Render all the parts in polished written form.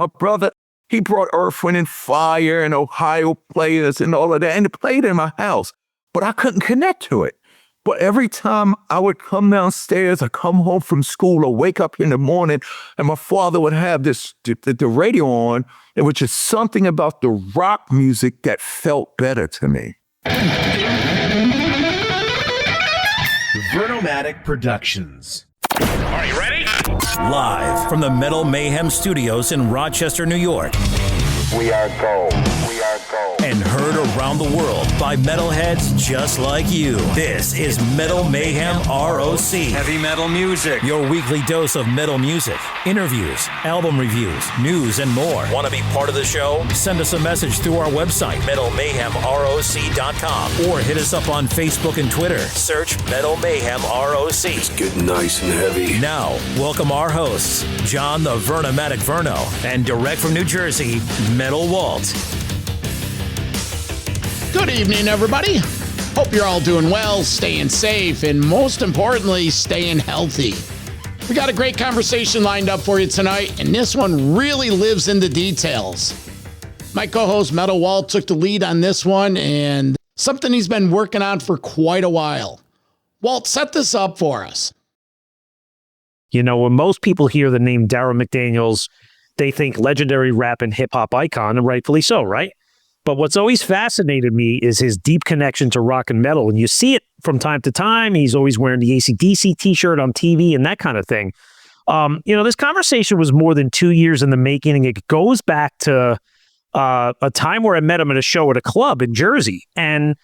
My brother, he brought Earth, Wind, and Fire and Ohio Players and all of that, and it played in my house, but I couldn't connect to it. But every time I would come downstairs or come home from school or wake up in the morning and my father would have the radio on, it was just something about the rock music that felt better to me. Vernomatic Productions. Are you ready? Live from the Metal Mayhem Studios in Rochester, New York. We are gold. We are gold. And heard around the world by metalheads just like you. This is Metal Mayhem ROC. Heavy metal music. Your weekly dose of metal music, interviews, album reviews, news, and more. Want to be part of the show? Send us a message through our website, metalmayhemroc.com, or hit us up on Facebook and Twitter. Search Metal Mayhem ROC. It's getting nice and heavy. Now, welcome our hosts, John the Vernomatic Verno, and direct from New Jersey, Metal Walt. Good evening, everybody. Hope you're all doing well, staying safe, and most importantly, staying healthy. We got a great conversation lined up for you tonight, and this one really lives in the details. My co-host Metal Walt took the lead on this one, and something he's been working on for quite a while. Walt, set this up for us. You know, when most people hear the name Darryl McDaniels, they think legendary rap and hip-hop icon, and rightfully so, right? But what's always fascinated me is his deep connection to rock and metal. And you see it from time to time. He's always wearing the AC/DC t-shirt on TV and that kind of thing. This conversation was more than 2 years in the making. And it goes back to a time where I met him at a show at a club in Jersey. And,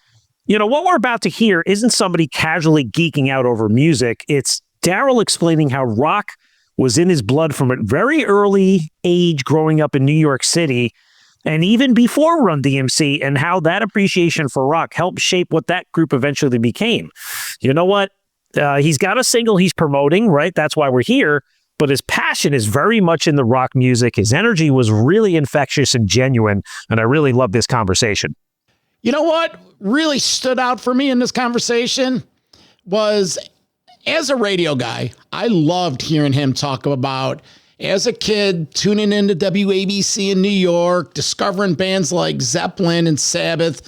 what we're about to hear isn't somebody casually geeking out over music. It's Darryl explaining how rock was in his blood from a very early age growing up in New York City, and even before Run-DMC, and how that appreciation for rock helped shape what that group eventually became. You know what? He's got a single he's promoting, right? That's why we're here. But his passion is very much in the rock music. His energy was really infectious and genuine, and I really love this conversation. You know what really stood out for me in this conversation was, as a radio guy, I loved hearing him talk about, as a kid, tuning into WABC in New York, discovering bands like Zeppelin and Sabbath,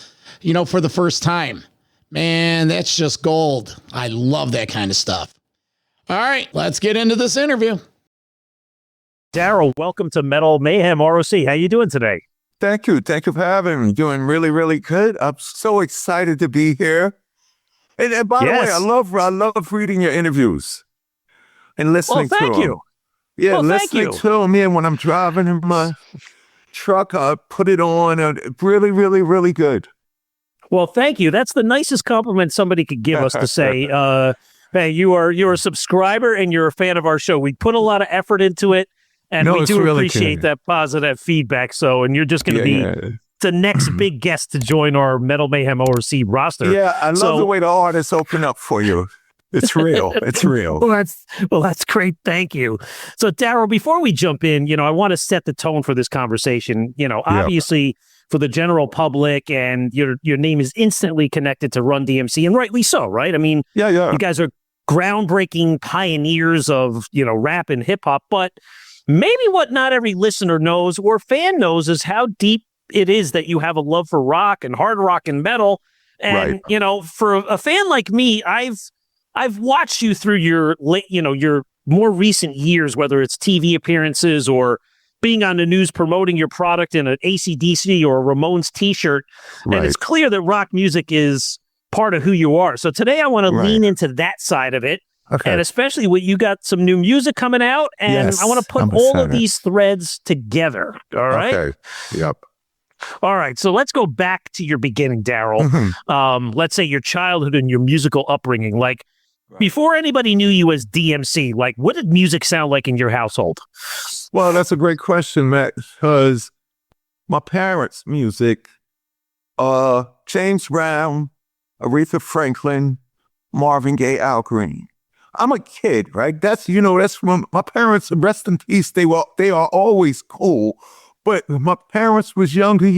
for the first time. Man, that's just gold. I love that kind of stuff. All right, let's get into this interview. Darryl, welcome to Metal Mayhem ROC. How you doing today? Thank you. Thank you for having me. Doing really, really good. I'm so excited to be here. And by the way, I love reading your interviews and listening to them. Thank you. Yeah, listening to them, when I'm driving in my truck, I put it on, and really, really, really good. Well, thank you. That's the nicest compliment somebody could give us, to say, hey, you're a subscriber and you're a fan of our show. We put a lot of effort into it, and we do really appreciate that positive feedback. So, and you're just going to be the next big guest to join our Metal Mayhem ORC roster. Yeah, I love the way the artists open up for you. It's real. It's real. Well, that's great. Thank you. So, Darryl, before we jump in, I want to set the tone for this conversation. Obviously, for the general public, and your name is instantly connected to Run-DMC, and rightly so, right? I mean, you guys are groundbreaking pioneers of, rap and hip hop, but maybe what not every listener knows or fan knows is how deep it is that you have a love for rock and hard rock and metal. And, for a fan like me, I've watched you through your more recent years, whether it's TV appearances or being on the news promoting your product in an AC/DC or a Ramones t-shirt. Right. And it's clear that rock music is part of who you are. So today I want to lean into that side of it. Okay. And especially when you got some new music coming out, and I want to put all of these threads together. All right. Okay. Yep. All right, so let's go back to your beginning, Darryl. Mm-hmm. Let's say your childhood and your musical upbringing. Like, before anybody knew you as DMC, like, what did music sound like in your household? Well, that's a great question, Matt, because my parents' music, James Brown, Aretha Franklin, Marvin Gaye, Al Green. I'm a kid, right? That's from my parents, rest in peace. They are always cool. But my parents was younger,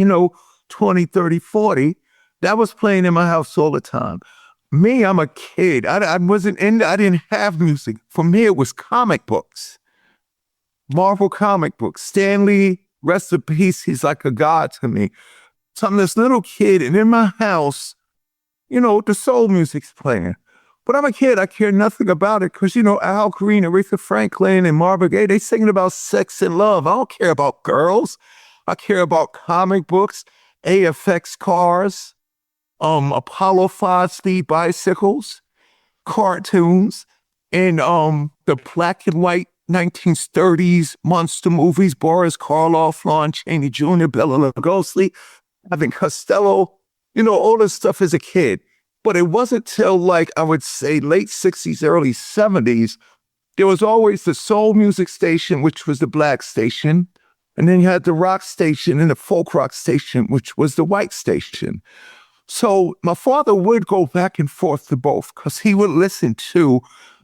20, 30, 40. That was playing in my house all the time. Me, I'm a kid. I didn't have music. For me, it was comic books. Marvel comic books. Stan Lee, rest in peace, he's like a god to me. So I'm this little kid, and in my house, the soul music's playing. But I'm a kid, I care nothing about it because, Al Green, Aretha Franklin, and Marvin Gaye, they singing about sex and love. I don't care about girls. I care about comic books, AFX cars, Apollo 5-speed bicycles, cartoons, and the black and white 1930s monster movies, Boris Karloff, Lon Chaney Jr., Bela Lugosi, Evan Costello, all this stuff as a kid. But it wasn't till I would say late 60s, early 70s, there was always the soul music station, which was the black station. And then you had the rock station and the folk rock station, which was the white station. So my father would go back and forth to both because he would listen to,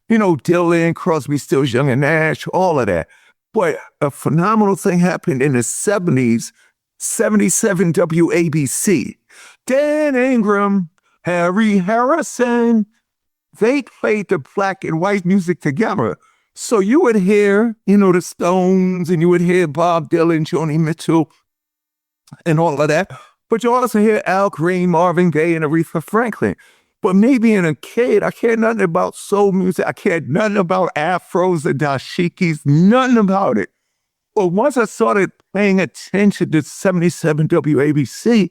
Dylan, Crosby, Stills, Young and Nash, all of that. But a phenomenal thing happened in the 70s, 77 WABC. Dan Ingram, Harry Harrison, they played the black and white music together. So you would hear, the Stones, and you would hear Bob Dylan, Joni Mitchell, and all of that. But you also hear Al Green, Marvin Gaye, and Aretha Franklin. But me being a kid, I cared nothing about soul music. I cared nothing about afros and dashikis, nothing about it. But once I started paying attention to 77 WABC,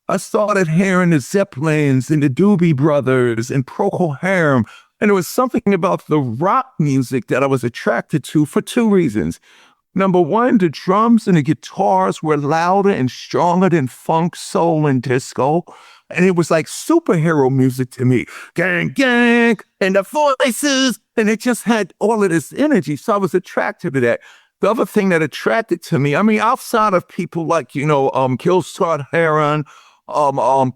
I started hearing the Zeppelins and the Doobie Brothers and Procol Harum. And there was something about the rock music that I was attracted to for two reasons. Number one, the drums and the guitars were louder and stronger than funk, soul, and disco. And it was like superhero music to me. Gang, gang, and the voices. And it just had all of this energy. So I was attracted to that. The other thing that attracted to me, outside of people like, Gil Scott-Heron,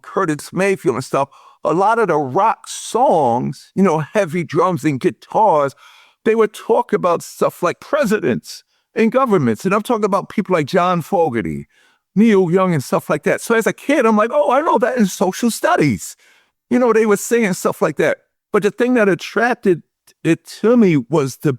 Curtis Mayfield and stuff, a lot of the rock songs, heavy drums and guitars, they would talk about stuff like presidents and governments. And I'm talking about people like John Fogerty, Neil Young and stuff like that. So as a kid, I'm like, oh, I know that in social studies. They were saying stuff like that. But the thing that attracted it to me was the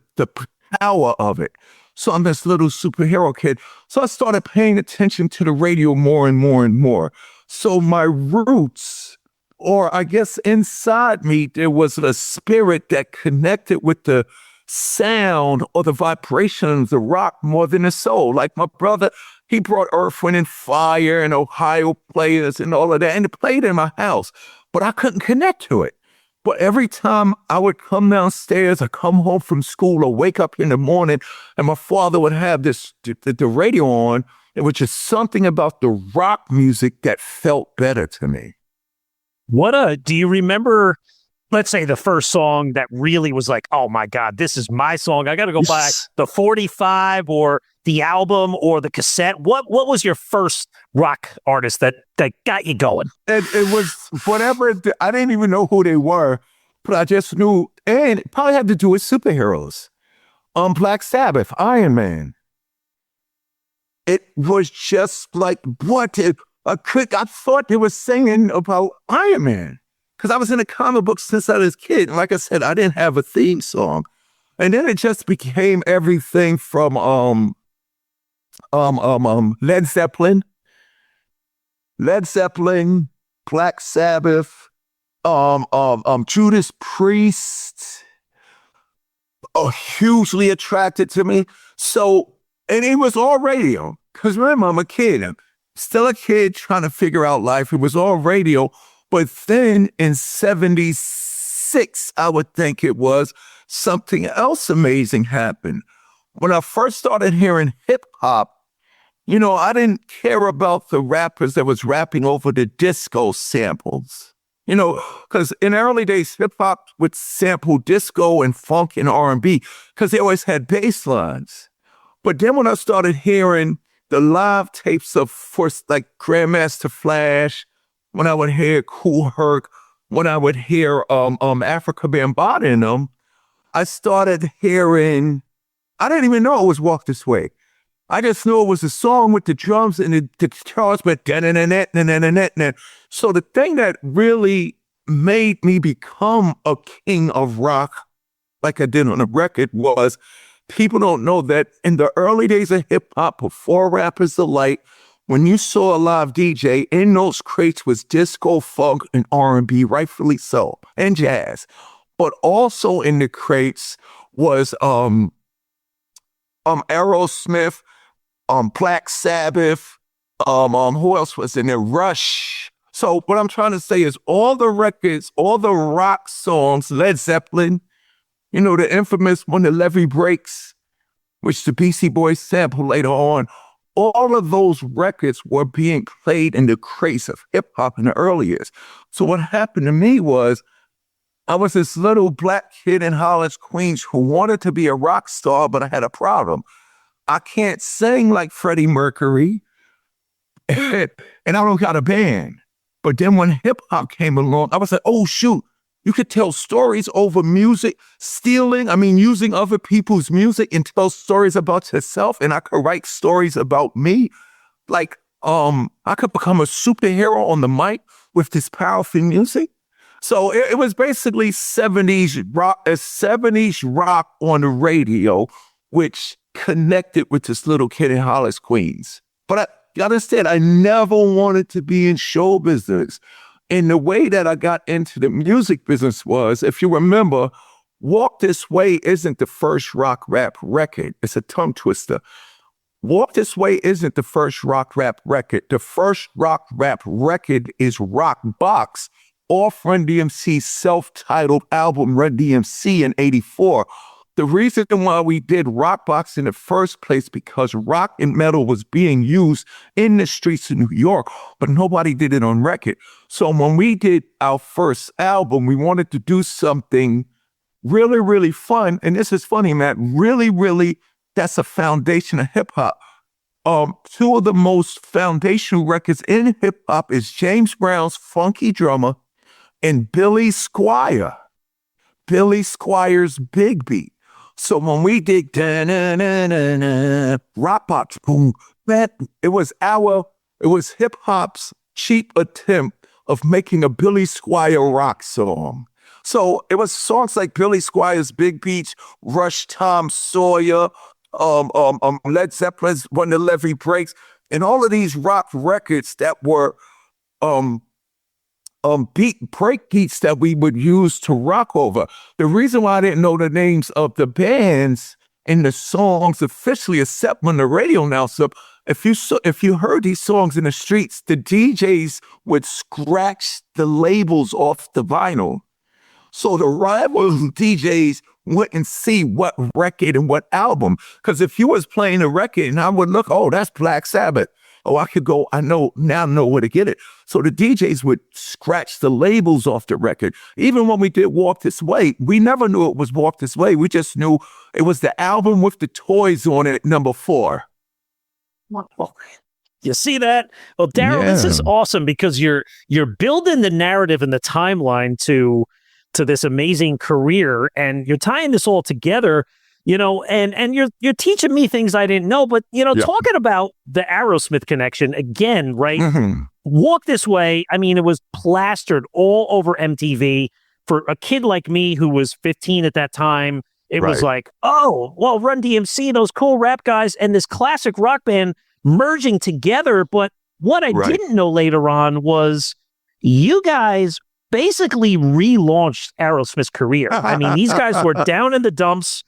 power of it. So I'm this little superhero kid. So I started paying attention to the radio more and more and more. So my roots, or I guess inside me, there was a spirit that connected with the sound or the vibration of the rock more than the soul. Like my brother, he brought Earth, Wind and Fire and Ohio Players and all of that, and it played in my house, but I couldn't connect to it. But every time I would come downstairs or come home from school or wake up in the morning and my father would have the radio on, it was just something about the rock music that felt better to me. Do you remember, let's say, the first song that really was like, oh my God, this is my song. I got to go buy the 45 or the album or the cassette. What was your first rock artist that got you going? It was whatever. I didn't even know who they were, but I just knew, and it probably had to do with superheroes. Black Sabbath, Iron Man. It was just like, I thought they were singing about Iron Man. Because I was in a comic book since I was a kid. And like I said, I didn't have a theme song. And then it just became everything from Led Zeppelin, Black Sabbath, Judas Priest, hugely attracted to me. So, and it was all radio. Because remember, I'm a kid. I'm still a kid trying to figure out life. It was all radio. But then in 76, I would think it was, something else amazing happened. When I first started hearing hip hop, I didn't care about the rappers that was rapping over the disco samples. Because in early days, hip hop would sample disco and funk and R&B because they always had bass lines. But then when I started hearing the live tapes of, like Grandmaster Flash, when I would hear Kool Herc, when I would hear Africa Bambaataa in them, I started hearing, I didn't even know it was Walk This Way. I just knew it was a song with the drums and the guitars, but da-na-na-na-na-na-na-na. So the thing that really made me become a king of rock, like I did on the record, was people don't know that in the early days of hip hop, before Rappers Delight, when you saw a live DJ, in those crates was disco, funk, and R&B, rightfully so, and jazz. But also in the crates was Aerosmith, Black Sabbath, who else was in there? Rush. So what I'm trying to say is all the records, all the rock songs, Led Zeppelin, you know, the infamous When the Levee Breaks, which the Beastie Boys sampled later on, all of those records were being played in the craze of hip hop in the early years. So what happened to me was I was this little black kid in Hollis, Queens who wanted to be a rock star, but I had a problem. I can't sing like Freddie Mercury, and I don't got a band. But then when hip hop came along, I was like, oh, shoot, you could tell stories over music, using other people's music and tell stories about yourself. And I could write stories about me. Like, I could become a superhero on the mic with this powerful music. So it was basically 70s rock on the radio, which connected with this little kid in Hollis, Queens. But you understand, I never wanted to be in show business. And the way that I got into the music business was, if you remember, Walk This Way isn't the first rock rap record. It's a tongue twister. Walk This Way isn't the first rock rap record. The first rock rap record is Rock Box, off Run-DMC's self-titled album Run-DMC in '84. The reason why we did Rock Box in the first place because rock and metal was being used in the streets of New York, but nobody did it on record. So when we did our first album, we wanted to do something really, really fun. And this is funny, Matt. Really, really, that's a foundation of hip hop. Two of the most foundational records in hip hop is James Brown's Funky Drummer and Billy Squire's Big Beat. So when we did Rock Box, boom, it was hip hop's cheap attempt of making a Billy Squier rock song. So it was songs like Billy Squire's Big Beats, Rush, Tom Sawyer, Led Zeppelin's When the Levee Breaks, and all of these rock records that were break beats that we would use to rock over. The reason why I didn't know the names of the bands and the songs officially, except when the radio announcer, if you heard these songs in the streets, the DJs would scratch the labels off the vinyl. So the rival DJs wouldn't see what record and what album. Because if you was playing a record and I would look, oh, that's Black Sabbath. Oh, I could go, I know where to get it. So the DJs would scratch the labels off the record. Even when we did Walk This Way, we never knew it was Walk This Way. We just knew it was the album with the toys on it, number 4. You see that? Well, Darryl, This is awesome because you're building the narrative and the timeline to this amazing career, and you're tying this all together. You know, and you're teaching me things I didn't know, but, talking about the Aerosmith connection again, right? Mm-hmm. Walk This Way, I mean, it was plastered all over MTV. For a kid like me who was 15 at that time, it was like, oh, well, Run-DMC, those cool rap guys, and this classic rock band merging together. But what I didn't know later on was you guys basically relaunched Aerosmith's career. I mean, these guys were down in the dumps.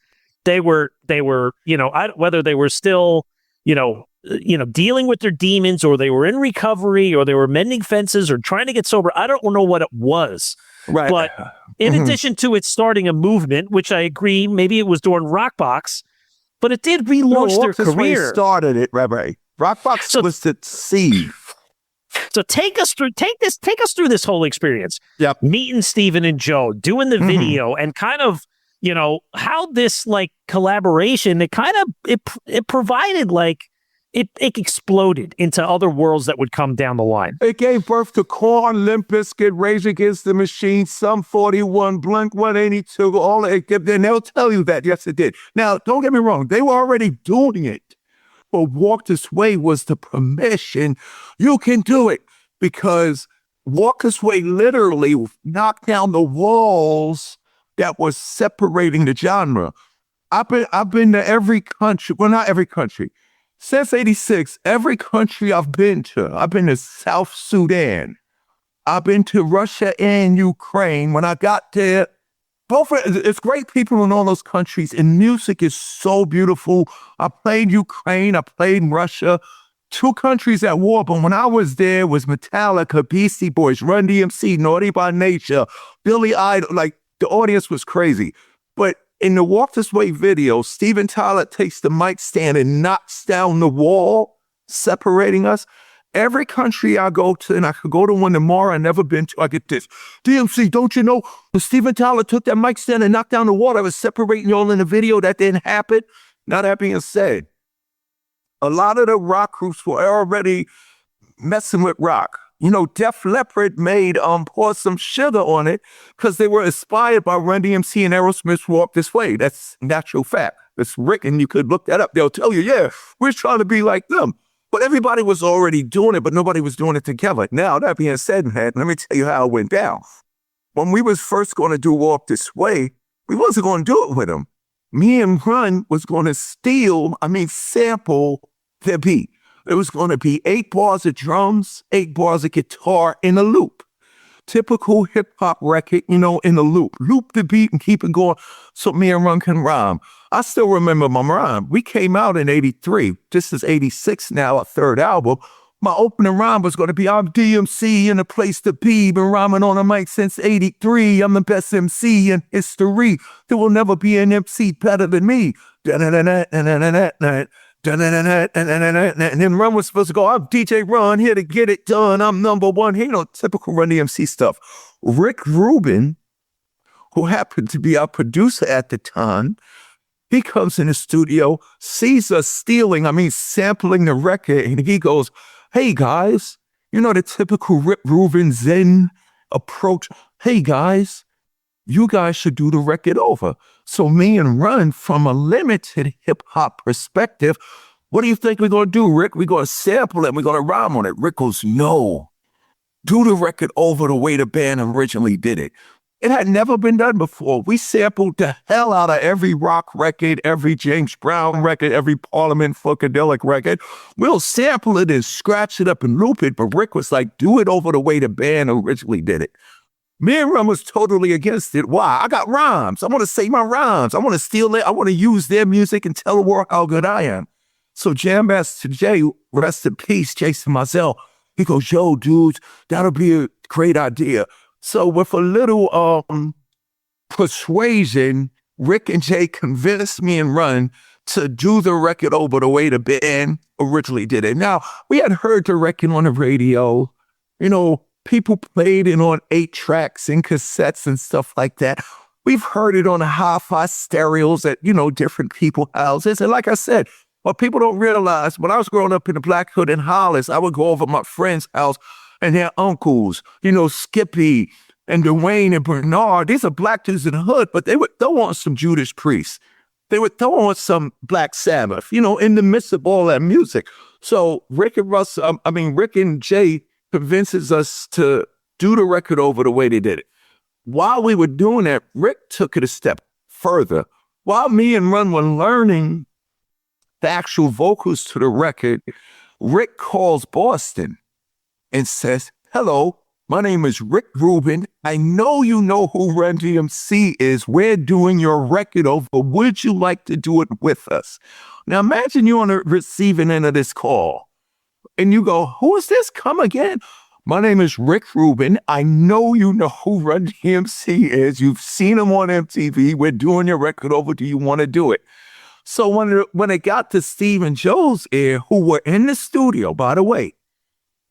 They were, whether they were still, dealing with their demons, or they were in recovery, or they were mending fences, or trying to get sober. I don't know what it was. Right. But in addition to it starting a movement, which I agree, maybe it was during Rockbox, but it did relaunch their career. Started it, Rabbi. Rockbox was the seed. So take us through this whole experience. Yep. Meeting Steven and Joe, doing the video, and kind of, how this collaboration, it provided it exploded into other worlds that would come down the line. It gave birth to Korn, Limp Bizkit, Rage Against the Machine, Sum 41, Blink 182, all it, and they'll tell you that, yes, it did. Now, don't get me wrong, they were already doing it. But Walk This Way was the permission. You can do it, because Walk This Way literally knocked down the walls that was separating the genre. I've been to every country. Well, not every country. Since '86, every country I've been to. I've been to South Sudan. I've been to Russia and Ukraine. When I got there, it's great people in all those countries, and music is so beautiful. I played Ukraine. I played Russia. 2 countries at war, but when I was there, it was Metallica, Beastie Boys, Run-DMC, Naughty by Nature, Billy Idol. Like, the audience was crazy. But in the Walk This Way video, Steven Tyler takes the mic stand and knocks down the wall separating us. Every country I go to, and I could go to one tomorrow I've never been to, I get this. DMC, don't you know, when Steven Tyler took that mic stand and knocked down the wall that was separating y'all in the video, that didn't happen? Now, that being said, a lot of the rock groups were already messing with rock. You know, Def Leppard made Pour Some Sugar on it because they were inspired by Run-DMC and Aerosmith's Walk This Way. That's natural fact. It's written. You could look that up. They'll tell you, yeah, we're trying to be like them. But everybody was already doing it, but nobody was doing it together. Now, that being said, man, let me tell you how it went down. When we was first going to do Walk This Way, we wasn't going to do it with them. Me and Run was going to sample their beat. It was going to be 8 bars of drums, 8 bars of guitar in a loop. Typical hip-hop record, in a loop. Loop the beat and keep it going so me and Run can rhyme. I still remember my rhyme. We came out in 83. This is 86 now, our 3rd album. My opening rhyme was going to be, I'm DMC in a place to be. Been rhyming on a mic since 83. I'm the best MC in history. There will never be an MC better than me. And then Run was supposed to go, I'm DJ Run, here to get it done. I'm number one. Typical Run-DMC stuff. Rick Rubin, who happened to be our producer at the time, he comes in the studio, sees us sampling the record, and he goes, hey guys, the typical Rick Rubin Zen approach. Hey guys, you guys should do the record over. So me and Run, from a limited hip-hop perspective, what do you think we're going to do, Rick? We're going to sample it and we're going to rhyme on it. Rick goes, no, do the record over the way the band originally did it. It had never been done before. We sampled the hell out of every rock record, every James Brown record, every Parliament Funkadelic record. We'll sample it and scratch it up and loop it, but Rick was like, do it over the way the band originally did it. Me and Run was totally against it. Why? I got rhymes. I want to say my rhymes. I want to steal it. I want to use their music and tell the world how good I am. So Jam Master Jay, rest in peace, Jason Mizell, he goes, yo, dudes, that'll be a great idea. So with a little persuasion, Rick and Jay convinced me and Run to do the record over the way the band originally did it. Now, we had heard the record on the radio, people played it on 8 tracks and cassettes and stuff like that. We've heard it on the hi-fi stereos at, different people's houses. And like I said, what people don't realize, when I was growing up in the Black Hood in Hollis, I would go over my friend's house and their uncles, Skippy and Dwayne and Bernard. These are black dudes in the hood, but they would throw on some Judas Priest. They would throw on some Black Sabbath, in the midst of all that music. So Rick and Jay convinces us to do the record over the way they did it. While we were doing that, Rick took it a step further. While me and Run were learning the actual vocals to the record, Rick calls Boston and says, hello, my name is Rick Rubin. I know you know who Run-DMC is. We're doing your record over. Would you like to do it with us? Now imagine you're on the receiving end of this call. And you go, who is this? Come again. My name is Rick Rubin. I know you know who Run-DMC is. You've seen him on MTV. We're doing your record over. Do you want to do it? So when it got to Steve and Joe's ear, who were in the studio, by the way,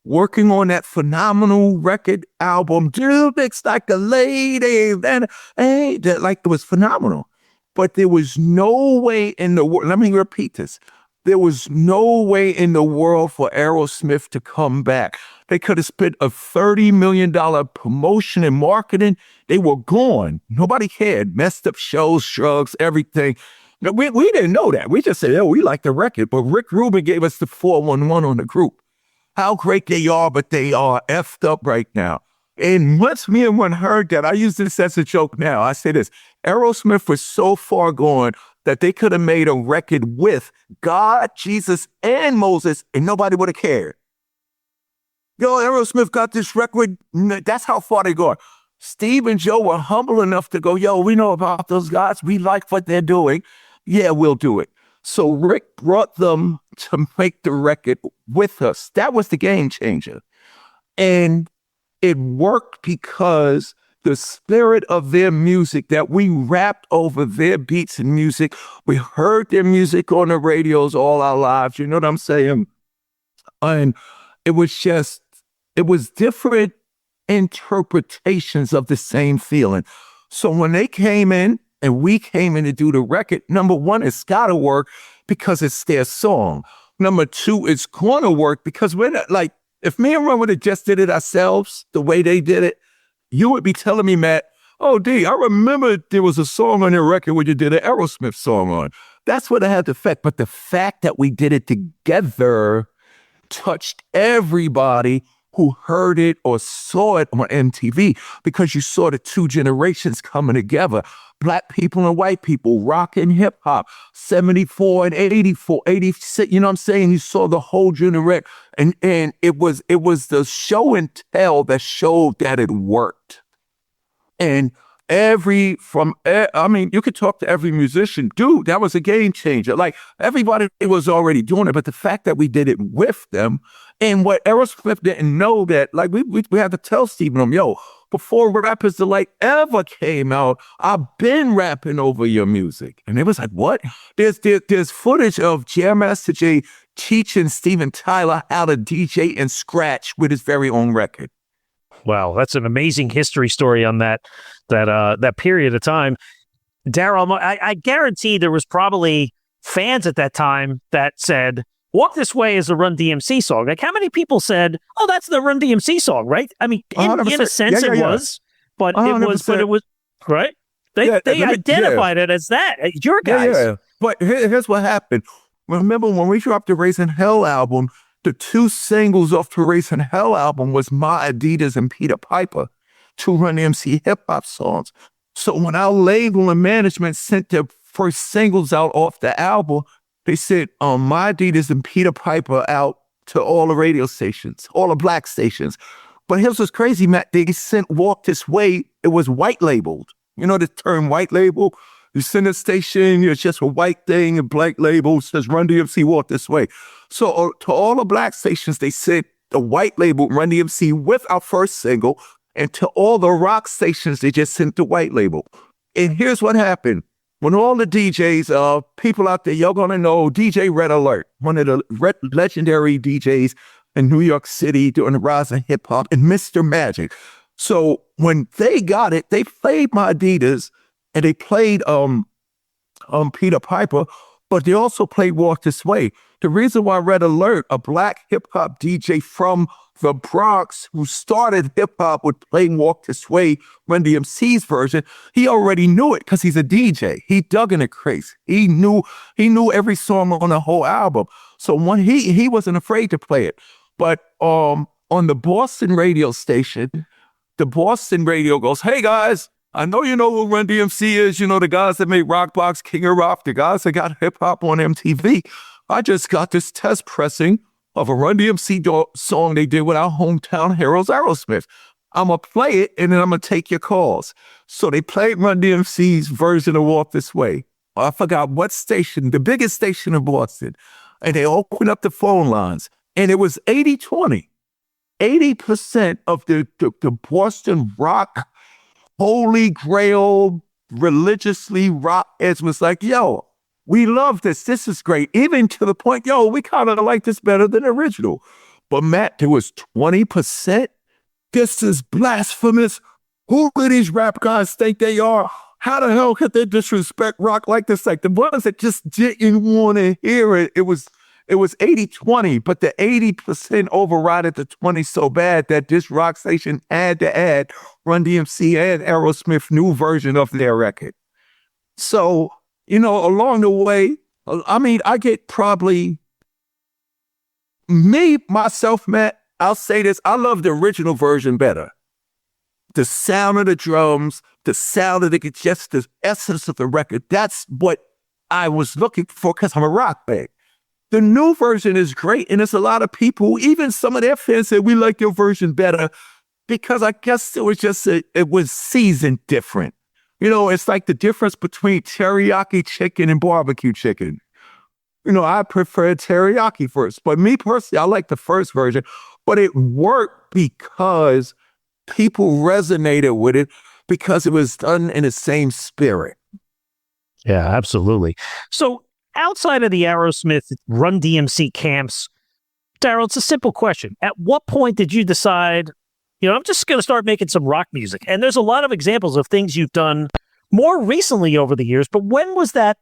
working on that phenomenal record album, Dude Looks Like a Lady, it was phenomenal. But there was no way in the world, let me repeat this. There was no way in the world for Aerosmith to come back. They could have spent a $30 million promotion and marketing. They were gone. Nobody cared. Messed up shows, drugs, everything. We didn't know that. We just said, we like the record. But Rick Rubin gave us the 411 on the group. How great they are, but they are effed up right now. And once me and Run heard that, I use this as a joke now. I say this, Aerosmith was so far gone, that they could have made a record with God, Jesus, and Moses, and nobody would have cared. Yo, Aerosmith got this record. That's how far they go. Steve and Joe were humble enough to go, yo, we know about those guys. We like what they're doing. Yeah, we'll do it. So Rick brought them to make the record with us. That was the game changer. And it worked because the spirit of their music, that we rapped over their beats and music. We heard their music on the radios all our lives. You know what I'm saying? And it was different interpretations of the same feeling. So when they came in and we came in to do the record, number one, it's got to work because it's their song. Number two, it's going to work because we're not, like, if me and Ron would have just did it ourselves the way they did it, you would be telling me, Matt, oh, D, I remember there was a song on your record where you did an Aerosmith song on. That's what it had the effect. But the fact that we did it together touched everybody who heard it or saw it on MTV, because you saw the two generations coming together. Black people and white people, rock and hip hop, 74 and 84, 86, you know what I'm saying? You saw the whole generation. And it was the show and tell that showed that it worked. And you could talk to every musician. Dude, that was a game changer. Like, everybody was already doing it, but the fact that we did it with them, and what Aerosmith didn't know, that, like, we had to tell Stephen, yo, before Rappers Delight ever came out, I've been rapping over your music. And it was like, what? There's footage of Jam Master Jay teaching Steven Tyler how to DJ and scratch with his very own record. Wow, that's an amazing history story on that period of time. Darryl, I guarantee there was probably fans at that time that said, Walk This Way is a Run-DMC song. Like, how many people said, oh, that's the Run-DMC song, right? I mean, in a sense it was, but it was, right? They identified it as that. Your guys. Yeah. But here's what happened. Remember when we dropped the Raising Hell album, the two singles off the Raising Hell album was My Adidas and Peter Piper, two Run-DMC hip-hop songs. So when our label and management sent their first singles out off the album, they said, My Adidas and Peter Piper out to all the radio stations, all the black stations. But here's what's crazy, Matt. They sent Walk This Way. It was white labeled. You know the term white label? You send a station, it's just a white thing, a black label says Run-DMC Walk This Way. So to all the black stations, they sent the white label Run-DMC with our first single. And to all the rock stations, they just sent the white label. And here's what happened. When all the DJs, people out there, y'all gonna know DJ Red Alert, one of the legendary DJs in New York City during the rise of hip hop, and Mr. Magic. So when they got it, they played My Adidas and they played Peter Piper, but they also played Walk This Way. The reason why Red Alert, a black hip hop DJ from the Bronx who started hip hop with playing Walk This Way, Run-DMC's version, he already knew it because he's a DJ. He dug in it crazy. He knew every song on the whole album. So when he wasn't afraid to play it. But on the Boston radio station, the Boston radio goes, hey guys, I know you know who Run-DMC is. You know, the guys that made Rockbox, King of Rock, the guys that got hip hop on MTV. I just got this test pressing of a Run-DMC song they did with our hometown heroes, Aerosmith. I'm going to play it, and then I'm going to take your calls. So they played Run-DMC's version of Walk This Way. I forgot what station, the biggest station in Boston. And they opened up the phone lines, and it was 80-20. 80% of the Boston rock, holy grail, religiously rock heads was like, yo, we love this. This is great. Even to the point, yo, we kind of like this better than the original. But Matt, there was 20%. This is blasphemous. Who do these rap guys think they are? How the hell could they disrespect rock like this? Like the ones that just didn't want to hear it. It was 80-20, but the 80% overrided the 20 so bad that this rock station had to add Run-DMC and Aerosmith new version of their record. So, you know, along the way, I mean, I get probably myself, Matt, I'll say this, I love the original version better. The sound of the drums, the sound of just the essence of the record, that's what I was looking for because I'm a rock band. The new version is great, and there's a lot of people, even some of their fans said, we like your version better, because I guess it was just, it was seasoned different. You know, it's like the difference between teriyaki chicken and barbecue chicken. You know, I prefer teriyaki first, but me personally, I like the first version, but it worked because people resonated with it because it was done in the same spirit. Yeah, absolutely. So outside of the Aerosmith Run-DMC camps, Darryl, it's a simple question. At what point did you decide, you know, I'm just going to start making some rock music? And there's a lot of examples of things you've done more recently over the years, but when was that,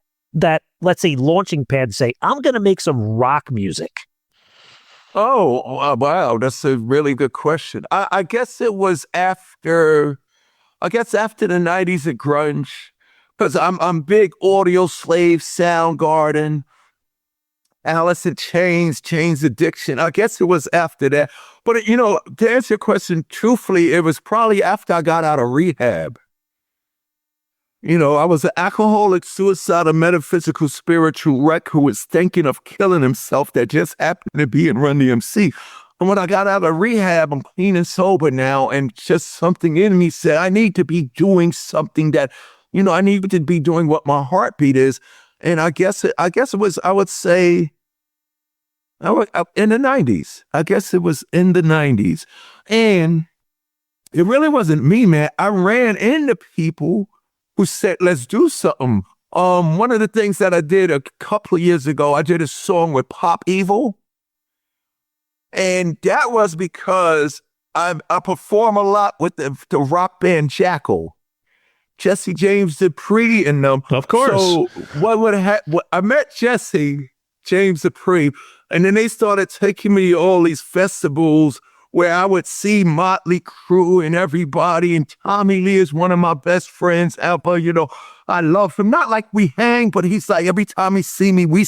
let's say, launching pad to say, I'm going to make some rock music? Oh, wow. That's a really good question. I guess it was after the 90s at grunge, because I'm big Audio Slave, Soundgarden, Alice in Chains, Chains Addiction. I guess it was after that. But, you know, to answer your question, truthfully, it was probably after I got out of rehab. You know, I was an alcoholic, suicidal, metaphysical, spiritual wreck who was thinking of killing himself that just happened to be in Run-DMC. And when I got out of rehab, I'm clean and sober now, and just something in me said, I need to be doing something that, you know, I need to be doing what my heartbeat is. And I guess it was, I would say, in the 90s. I guess it was in the 90s. And it really wasn't me, man. I ran into people who said, let's do something. One of the things that I did a couple of years ago, I did a song with Pop Evil. And that was because I perform a lot with the rock band Jackal. Jesse James Dupree and them. Of course. So what would happen? I met Jesse James Dupree, and then they started taking me to all these festivals where I would see Motley Crue and everybody, and Tommy Lee is one of my best friends ever. You know, I love him. Not like we hang, but he's like, every time he see me, we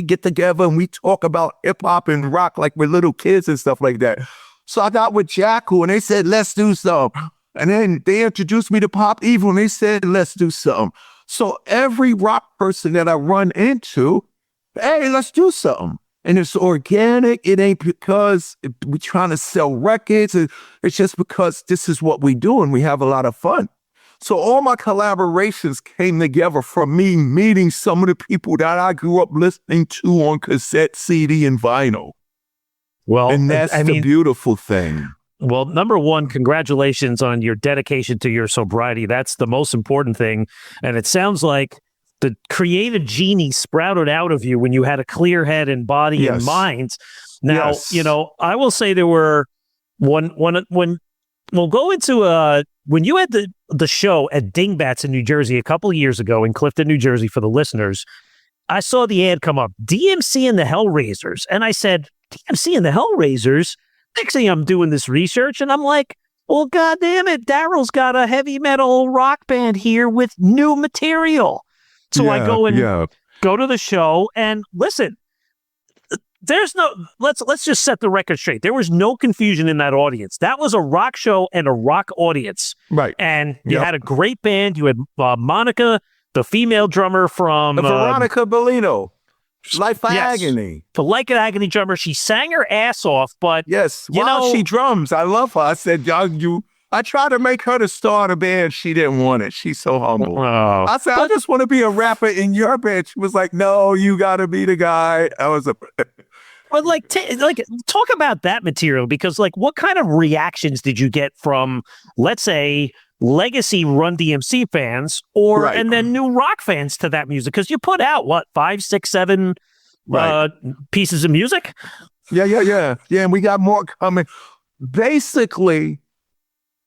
get together and we talk about hip hop and rock like we're little kids and stuff like that. So I got with Jackal, and they said, let's do something. And then they introduced me to Pop Evil, and they said, let's do something. So every rock person that I run into, hey, let's do something. And it's organic. It ain't because we're trying to sell records. It's just because this is what we do, and we have a lot of fun. So all my collaborations came together from me meeting some of the people that I grew up listening to on cassette, CD, and vinyl. Well, and that's the beautiful thing. Well, number one, congratulations on your dedication to your sobriety. That's the most important thing. And it sounds like the creative genie sprouted out of you when you had a clear head and body and mind. Now, you know, I will say there were when we'll go into when you had the show at Dingbats in New Jersey a couple of years ago in Clifton, New Jersey, for the listeners, I saw the ad come up, DMC and the HellRaisers. And I said, DMC and the HellRaisers? Next thing I'm doing this research, and I'm like, well, God damn it, Darryl's got a heavy metal rock band here with new material. So I go to the show, and listen, there's no, let's just set the record straight. There was no confusion in that audience. That was a rock show and a rock audience. Right. And you had a great band. You had Monica, the female drummer from Veronica Bellino. Life for Agony. For Like an Agony drummer. She sang her ass off, but she drums. I love her. I said, I tried to make her to start a band. She didn't want it. She's so humble. Oh. I said, I just want to be a rapper in your band. She was like, no, you got to be the guy. I was a... But talk about that material, because what kind of reactions did you get from, let's say, legacy Run-DMC fans and then new rock fans to that music? Because you put out 5, 6, 7 pieces of music. Yeah. And we got more coming. Basically,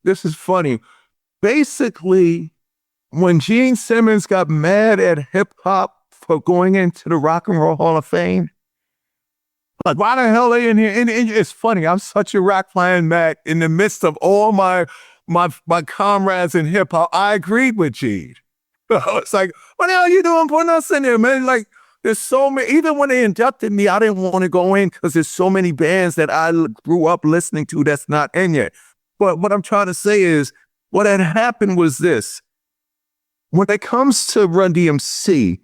this is funny. Basically, when Gene Simmons got mad at hip hop for going into the Rock and Roll Hall of Fame, like, why the hell are they in here? And it's funny. I'm such a rock fan, Mac. In the midst of all my comrades in hip hop, I agreed with Gene. It's like, what the hell are you doing putting us in there, man? Like, there's so many. Even when they inducted me, I didn't want to go in because there's so many bands that I grew up listening to that's not in yet. But what I'm trying to say is, what had happened was this. When it comes to Run-DMC,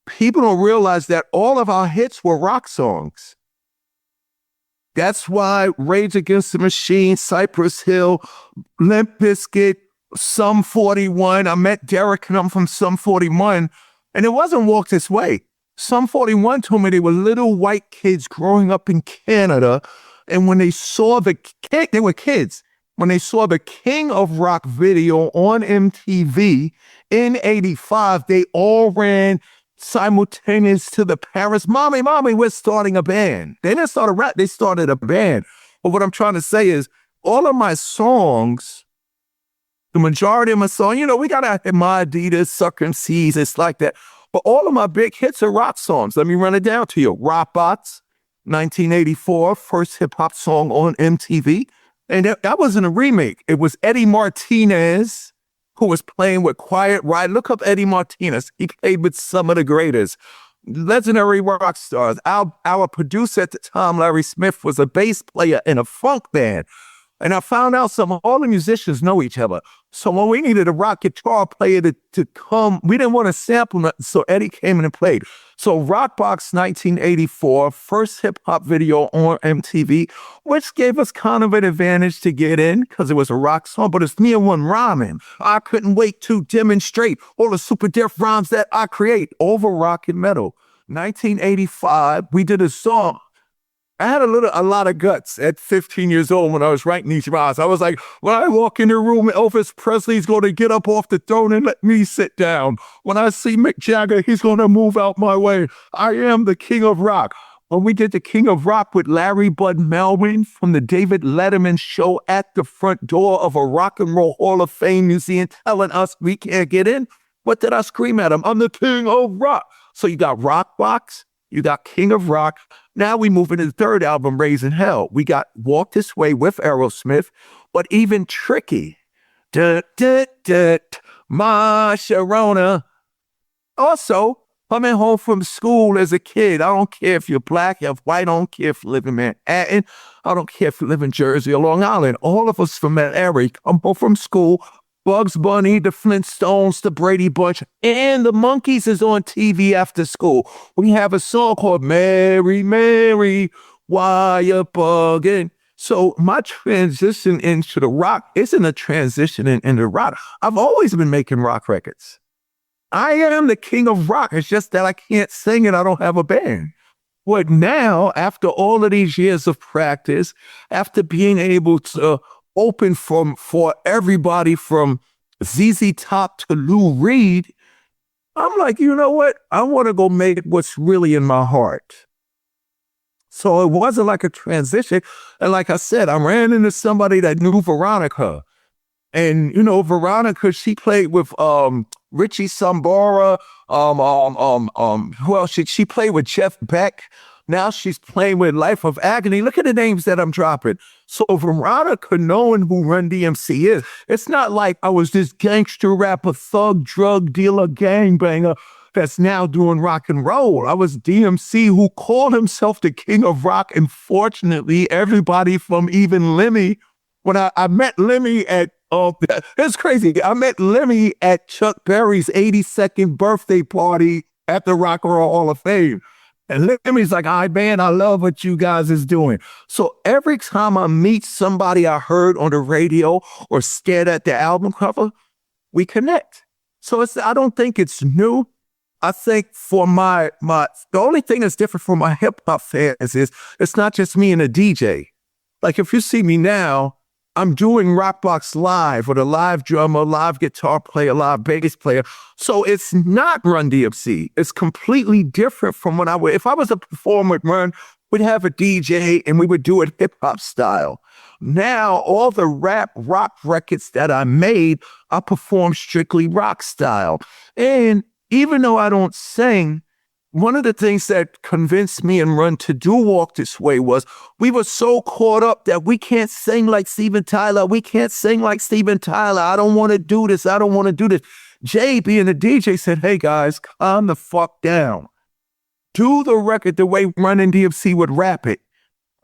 people don't realize that all of our hits were rock songs. That's why Rage Against the Machine, Cypress Hill, Limp Bizkit, Sum 41. I met Derek and I'm from Sum 41, and it wasn't Walk This Way. Sum 41 told me they were little white kids growing up in Canada, and when they saw they were kids. When they saw the King of Rock video on MTV in 85, they all ran simultaneous to the parents. Mommy, we're starting a band. They didn't start a rap, they started a band. But what I'm trying to say is all of my songs, the majority of my songs, we got out in my Adidas, Sucker MCs, it's like that. But all of my big hits are rock songs. Let me run it down to you. Rockbots, 1984, first hip hop song on MTV. And that wasn't a remake. It was Eddie Martinez who was playing with Quiet Riot. Look up Eddie Martinez. He played with some of the greatest legendary rock stars. Our producer at the time, Larry Smith, was a bass player in a funk band. And I found out all the musicians know each other. So when we needed a rock guitar player to come, we didn't want to sample nothing, so Eddie came in and played. So Rockbox 1984, first hip-hop video on MTV, which gave us kind of an advantage to get in because it was a rock song, but it's me and one rhyming. I couldn't wait to demonstrate all the super deaf rhymes that I create over rock and metal. 1985, we did a song. I had a lot of guts at 15 years old when I was writing these rhymes. I was like, when I walk in the room, Elvis Presley's going to get up off the throne and let me sit down. When I see Mick Jagger, he's going to move out my way. I am the King of Rock. When we did the King of Rock with Larry Bud Melvin from the David Letterman show at the front door of a Rock and Roll Hall of Fame museum telling us we can't get in, what did I scream at him? I'm the King of Rock. So you got Rockbox, you got King of Rock. Now we move into the third album, Raising Hell. We got Walk This Way with Aerosmith, but even Tricky. My Sharona. Also, coming home from school as a kid, I don't care if you're black, if white, I don't care if you live in Manhattan, I don't care if you live in Jersey or Long Island. All of us from that area come home from school. Bugs Bunny, the Flintstones, the Brady Bunch, and the Monkees is on TV after school. We have a song called Mary, Mary, Why You Bugging? So my transition into the rock isn't a transition into rock. I've always been making rock records. I am the King of Rock. It's just that I can't sing and I don't have a band. But now, after all of these years of practice, after being able to open for everybody from ZZ Top to Lou Reed, I'm like, you know what? I want to go make what's really in my heart. So it wasn't like a transition. And like I said, I ran into somebody that knew Veronica. And, Veronica, she played with Richie Sambora. Who else? She played with Jeff Beck. Now she's playing with Life of Agony. Look at the names that I'm dropping. So Veronica knowing who Run-DMC is, it's not like I was this gangster rapper, thug, drug dealer, gangbanger that's now doing rock and roll. I was DMC who called himself the King of Rock. And fortunately, everybody from even Lemmy, when I met Lemmy at, it's crazy. I met Lemmy at Chuck Berry's 82nd birthday party at the Rock and Roll Hall of Fame. And Lemmy's like, all right, man, I love what you guys is doing. So every time I meet somebody I heard on the radio or stared at the album cover, we connect. So I don't think it's new. I think for the only thing that's different for my hip hop fans is it's not just me and a DJ. Like if you see me now, I'm doing Rockbox live with a live drummer, live guitar player, live bass player. So it's not Run-DMC. It's completely different from when if I was a performer at Run, we'd have a DJ and we would do it hip hop style. Now, all the rock records that I made, I perform strictly rock style. And even though I don't sing, one of the things that convinced me and Run to do Walk This Way was we were so caught up that we can't sing like Steven Tyler. We can't sing like Steven Tyler. I don't want to do this. I don't want to do this. Jay, being the DJ, said, hey, guys, calm the fuck down. Do the record the way Run-DMC would rap it.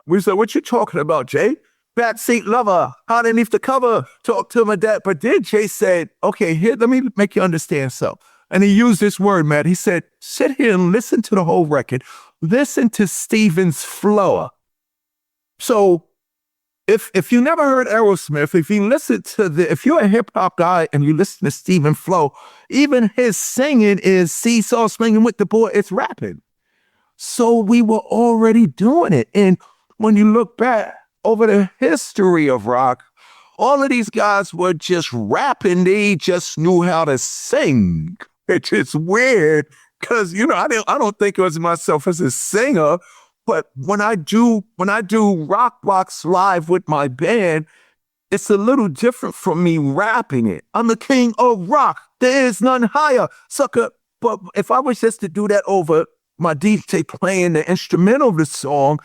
We said, what you talking about, Jay? Backseat lover, underneath the cover, talk to my dad. But then Jay said, okay, here, let me make you understand something. And he used this word, Matt. He said, sit here and listen to the whole record. Listen to Steven's flow. So if you never heard Aerosmith, if you're a hip hop guy and you listen to Steven Flow, even his singing is seesaw swinging with the boy, it's rapping. So we were already doing it. And when you look back over the history of rock, all of these guys were just rapping. They just knew how to sing. It's just weird because, I don't think of myself as a singer. But when I do Rock Box live with my band, it's a little different from me rapping it. I'm the king of rock. There is none higher, sucker. But if I was just to do that over my DJ playing the instrumental of the song,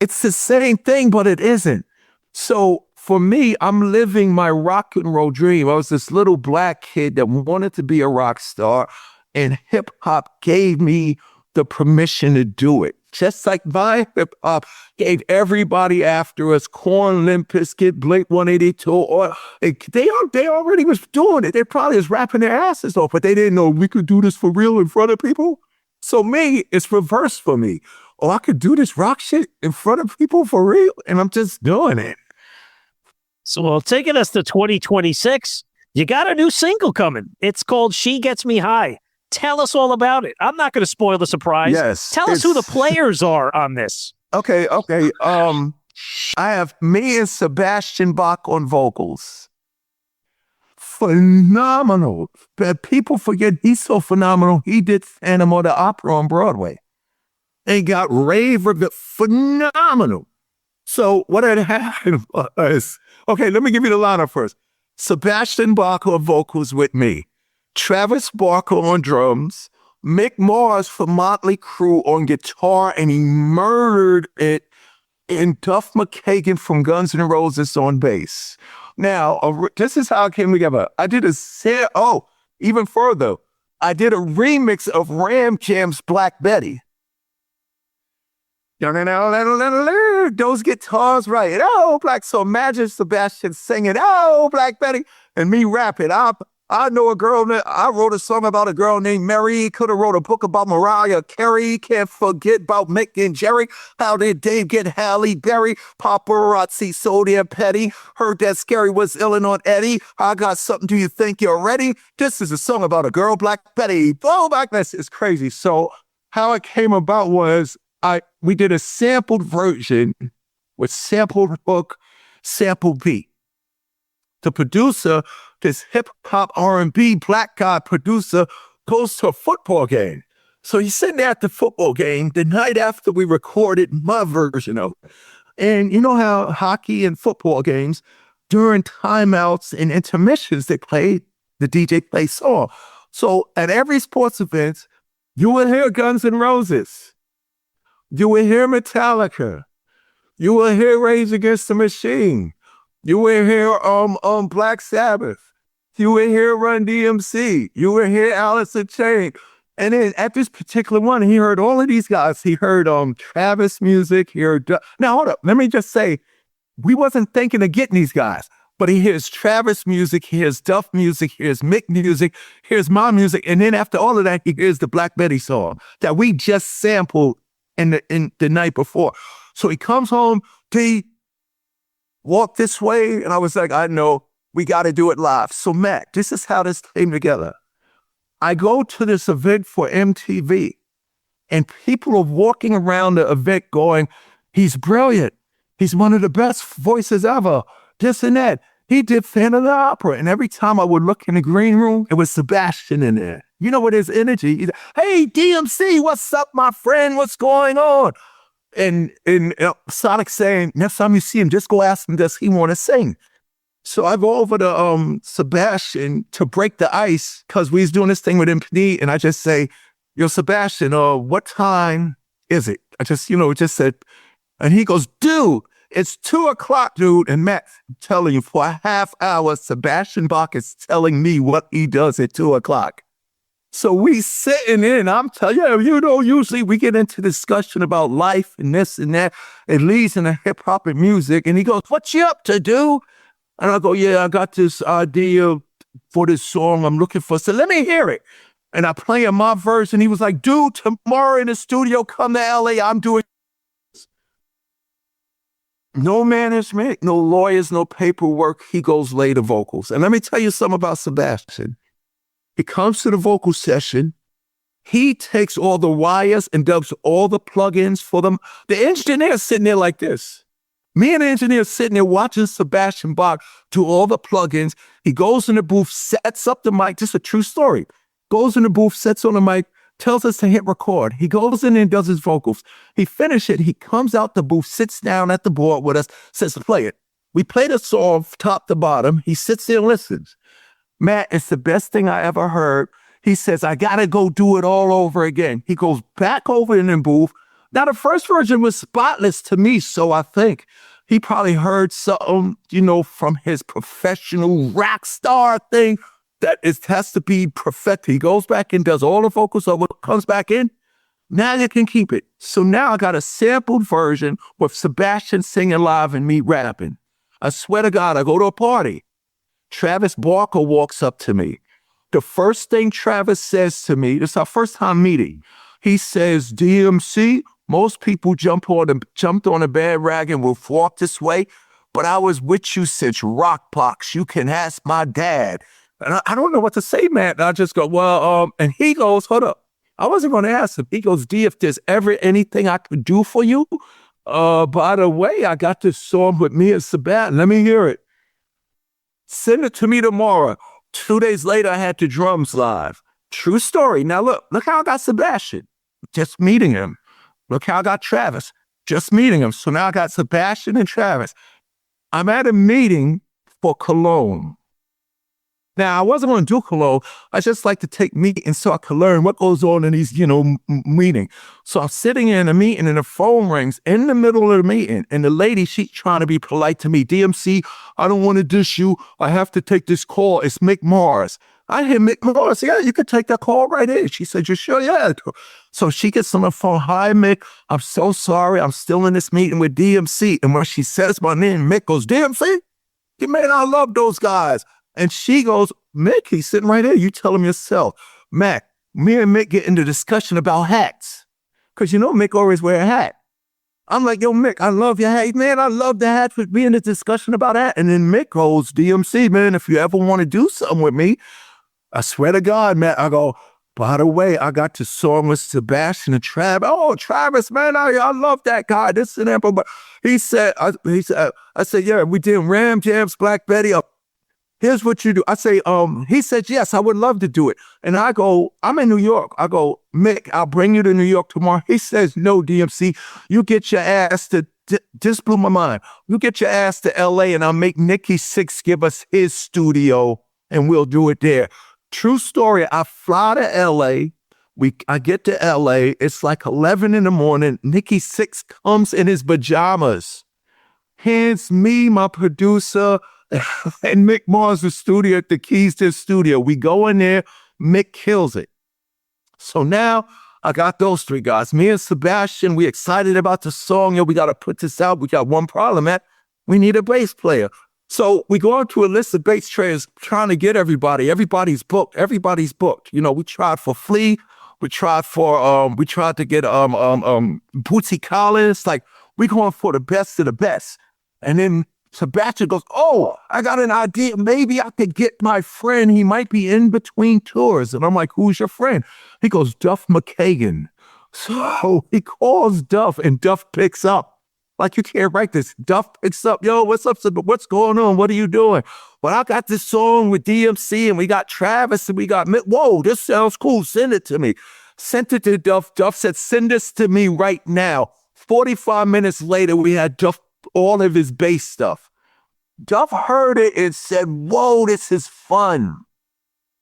it's the same thing, but it isn't. So for me, I'm living my rock and roll dream. I was this little black kid that wanted to be a rock star, and hip hop gave me the permission to do it. Just like my hip hop gave everybody after us, Korn, Limp Bizkit, Blink 182, or they already was doing it. They probably was rapping their asses off, but they didn't know we could do this for real in front of people. So me, it's reverse for me. Oh, I could do this rock shit in front of people for real, and I'm just doing it. So, well, taking us to 2026, you got a new single coming. It's called She Gets Me High. Tell us all about it. I'm not going to spoil the surprise. Yes. Tell us who the players are on this. Okay. I have me and Sebastian Bach on vocals. Phenomenal. But people forget he's so phenomenal. He did Phantom of the Opera on Broadway. And got rave review. Phenomenal. So what had happened was, okay, let me give you the lineup first. Sebastian Bach on vocals with me. Travis Barker on drums, Mick Mars from Motley Crue on guitar, and he murdered it, and Duff McKagan from Guns N' Roses on bass. Now, this is how it came together. I did even further, I did a remix of Ram Jam's Black Betty. Those guitars right. So imagine Sebastian singing, Black Betty, and me rapping. I know a girl, I wrote a song about a girl named Mary, could have wrote a book about Mariah Carey, can't forget about Mick and Jerry, how did Dave get Halle Berry, paparazzi, so damn petty, heard that Scary was illin' on Eddie, I got something, do you think you're ready? This is a song about a girl, Black Betty, this is crazy. So how it came about was, we did a sampled version with sampled hook, sample beat. The producer, this hip-hop R&B black guy producer, goes to a football game. So he's sitting there at the football game the night after we recorded my version of it. And you know how hockey and football games, during timeouts and intermissions, the DJ plays song. So at every sports event, you will hear Guns N' Roses. You will hear Metallica. You will hear Rage Against the Machine. You will hear Black Sabbath. You will hear Run-DMC. You will hear Alice in Chains. And then at this particular one, he heard all of these guys. He heard Travis music. He heard now hold up. Let me just say, we wasn't thinking of getting these guys, but he hears Travis music, he hears Duff music, he hears Mick music, hears my music, and then after all of that, he hears the Black Betty song that we just sampled in the night before. So he comes home. He walked this way, and I was like, I know, we got to do it live. So Mac, this is how this came together. I go to this event for MTV, and people are walking around the event going, he's brilliant. He's one of the best voices ever. This and that. He did Phantom of the Opera. And every time I would look in the green room, it was Sebastian in there. You know, with his energy. He's, hey, DMC, what's up, my friend? What's going on? And Sonic saying, next time you see him, just go ask him, does he want to sing? So I go over to Sebastian to break the ice because we was doing this thing with MPD, and I just say, yo, Sebastian, what time is it? I just said, and he goes, dude, it's 2:00, dude. And Matt, I'm telling you, for a half hour, Sebastian Bach is telling me what he does at 2:00. So we sitting in, I'm telling you, usually we get into discussion about life and this and that. It leads into hip hop and music. And he goes, what you up to, dude? And I go, yeah, I got this idea for this song I'm looking for. So let me hear it. And I play him my version. He was like, dude, tomorrow in the studio, come to LA. I'm doing this. No management, no lawyers, no paperwork. He goes lay the vocals. And let me tell you something about Sebastian. He comes to the vocal session. He takes all the wires and does all the plugins for them. The engineer's sitting there like this. Me and the engineer sitting there watching Sebastian Bach do all the plugins. He goes in the booth, sets up the mic. Just a true story. Goes in the booth, sets on the mic, tells us to hit record. He goes in and does his vocals. He finishes it. He comes out the booth, sits down at the board with us, says, play it. We play the song top to bottom. He sits there and listens. Matt, it's the best thing I ever heard. He says, I got to go do it all over again. He goes back over in the booth. Now, the first version was spotless to me, so I think he probably heard something, from his professional rock star thing that has to be perfect. He goes back and does all the vocals over, comes back in. Now you can keep it. So now I got a sampled version with Sebastian singing live and me rapping. I swear to God, I go to a party. Travis Barker walks up to me. The first thing Travis says to me, this is our first time meeting. He says, DMC, most people jumped on a bandwagon will walk this way, but I was with you since Rock Box. You can ask my dad. And I don't know what to say, man. And I just go, well, and he goes, hold up. I wasn't going to ask him. He goes, D, if there's ever anything I could do for you, by the way, I got this song with me and Sabbath. Let me hear it. Send it to me tomorrow. 2 days later, I had the drums live. True story. Now look how I got Sebastian. Just meeting him. Look how I got Travis. Just meeting him. So now I got Sebastian and Travis. I'm at a meeting for Cologne. Now, I wasn't going to do Cologne. I just like to take meetings so I can learn what goes on in these, meetings. So I'm sitting in a meeting and the phone rings in the middle of the meeting. And the lady, she's trying to be polite to me. DMC, I don't want to dish you. I have to take this call. It's Mick Mars. I hear Mick Mars. Yeah, you could take that call right in. She said, you sure? Yeah. So she gets on the phone. Hi, Mick. I'm so sorry. I'm still in this meeting with DMC. And when she says my name, Mick goes, DMC? Man, I love those guys. And she goes, Mick, he's sitting right here. You tell him yourself. Mac, me and Mick get into discussion about hats. Because Mick always wear a hat. I'm like, yo, Mick, I love your hat. Man, I love the hat for being a discussion about that. And then Mick goes, DMC, man, if you ever want to do something with me, I swear to God, man, I go, by the way, I got the song with Sebastian and Travis. Oh, Travis, man, I love that guy. This and that. But I said, yeah, we did Ram Jams, Black Betty. Here's what you do. I say, he said, yes, I would love to do it. And I go, I'm in New York. I go, Mick, I'll bring you to New York tomorrow. He says, no, DMC, you get your ass to, this blew my mind. You get your ass to LA and I'll make Nikki Sixx give us his studio and we'll do it there. True story. I fly to LA. I get to LA. It's like 11 in the morning. Nikki Sixx comes in his pajamas, hands me, my producer, and Mick Mars, the studio, the keys to the studio. We go in there, Mick kills it. So now I got those three guys. Me and Sebastian, we excited about the song. We got to put this out. We got one problem, man. We need a bass player. So we go into a list of bass players trying to get everybody. Everybody's booked. Everybody's booked. We tried for Flea. We tried to get Bootsy Collins. Like, we going for the best of the best. And then Sebastian goes, oh, I got an idea. Maybe I could get my friend. He might be in between tours. And I'm like, who's your friend? He goes, Duff McKagan. So he calls Duff and Duff picks up. Like, you can't write this. Duff picks up. Yo, what's up? What's going on? What are you doing? Well, I got this song with DMC and we got Travis and we got Mick. Whoa, this sounds cool. Send it to me. Sent it to Duff. Duff said, send this to me right now. 45 minutes later, we had Duff all of his bass stuff. Duff heard it and said, whoa, this is fun.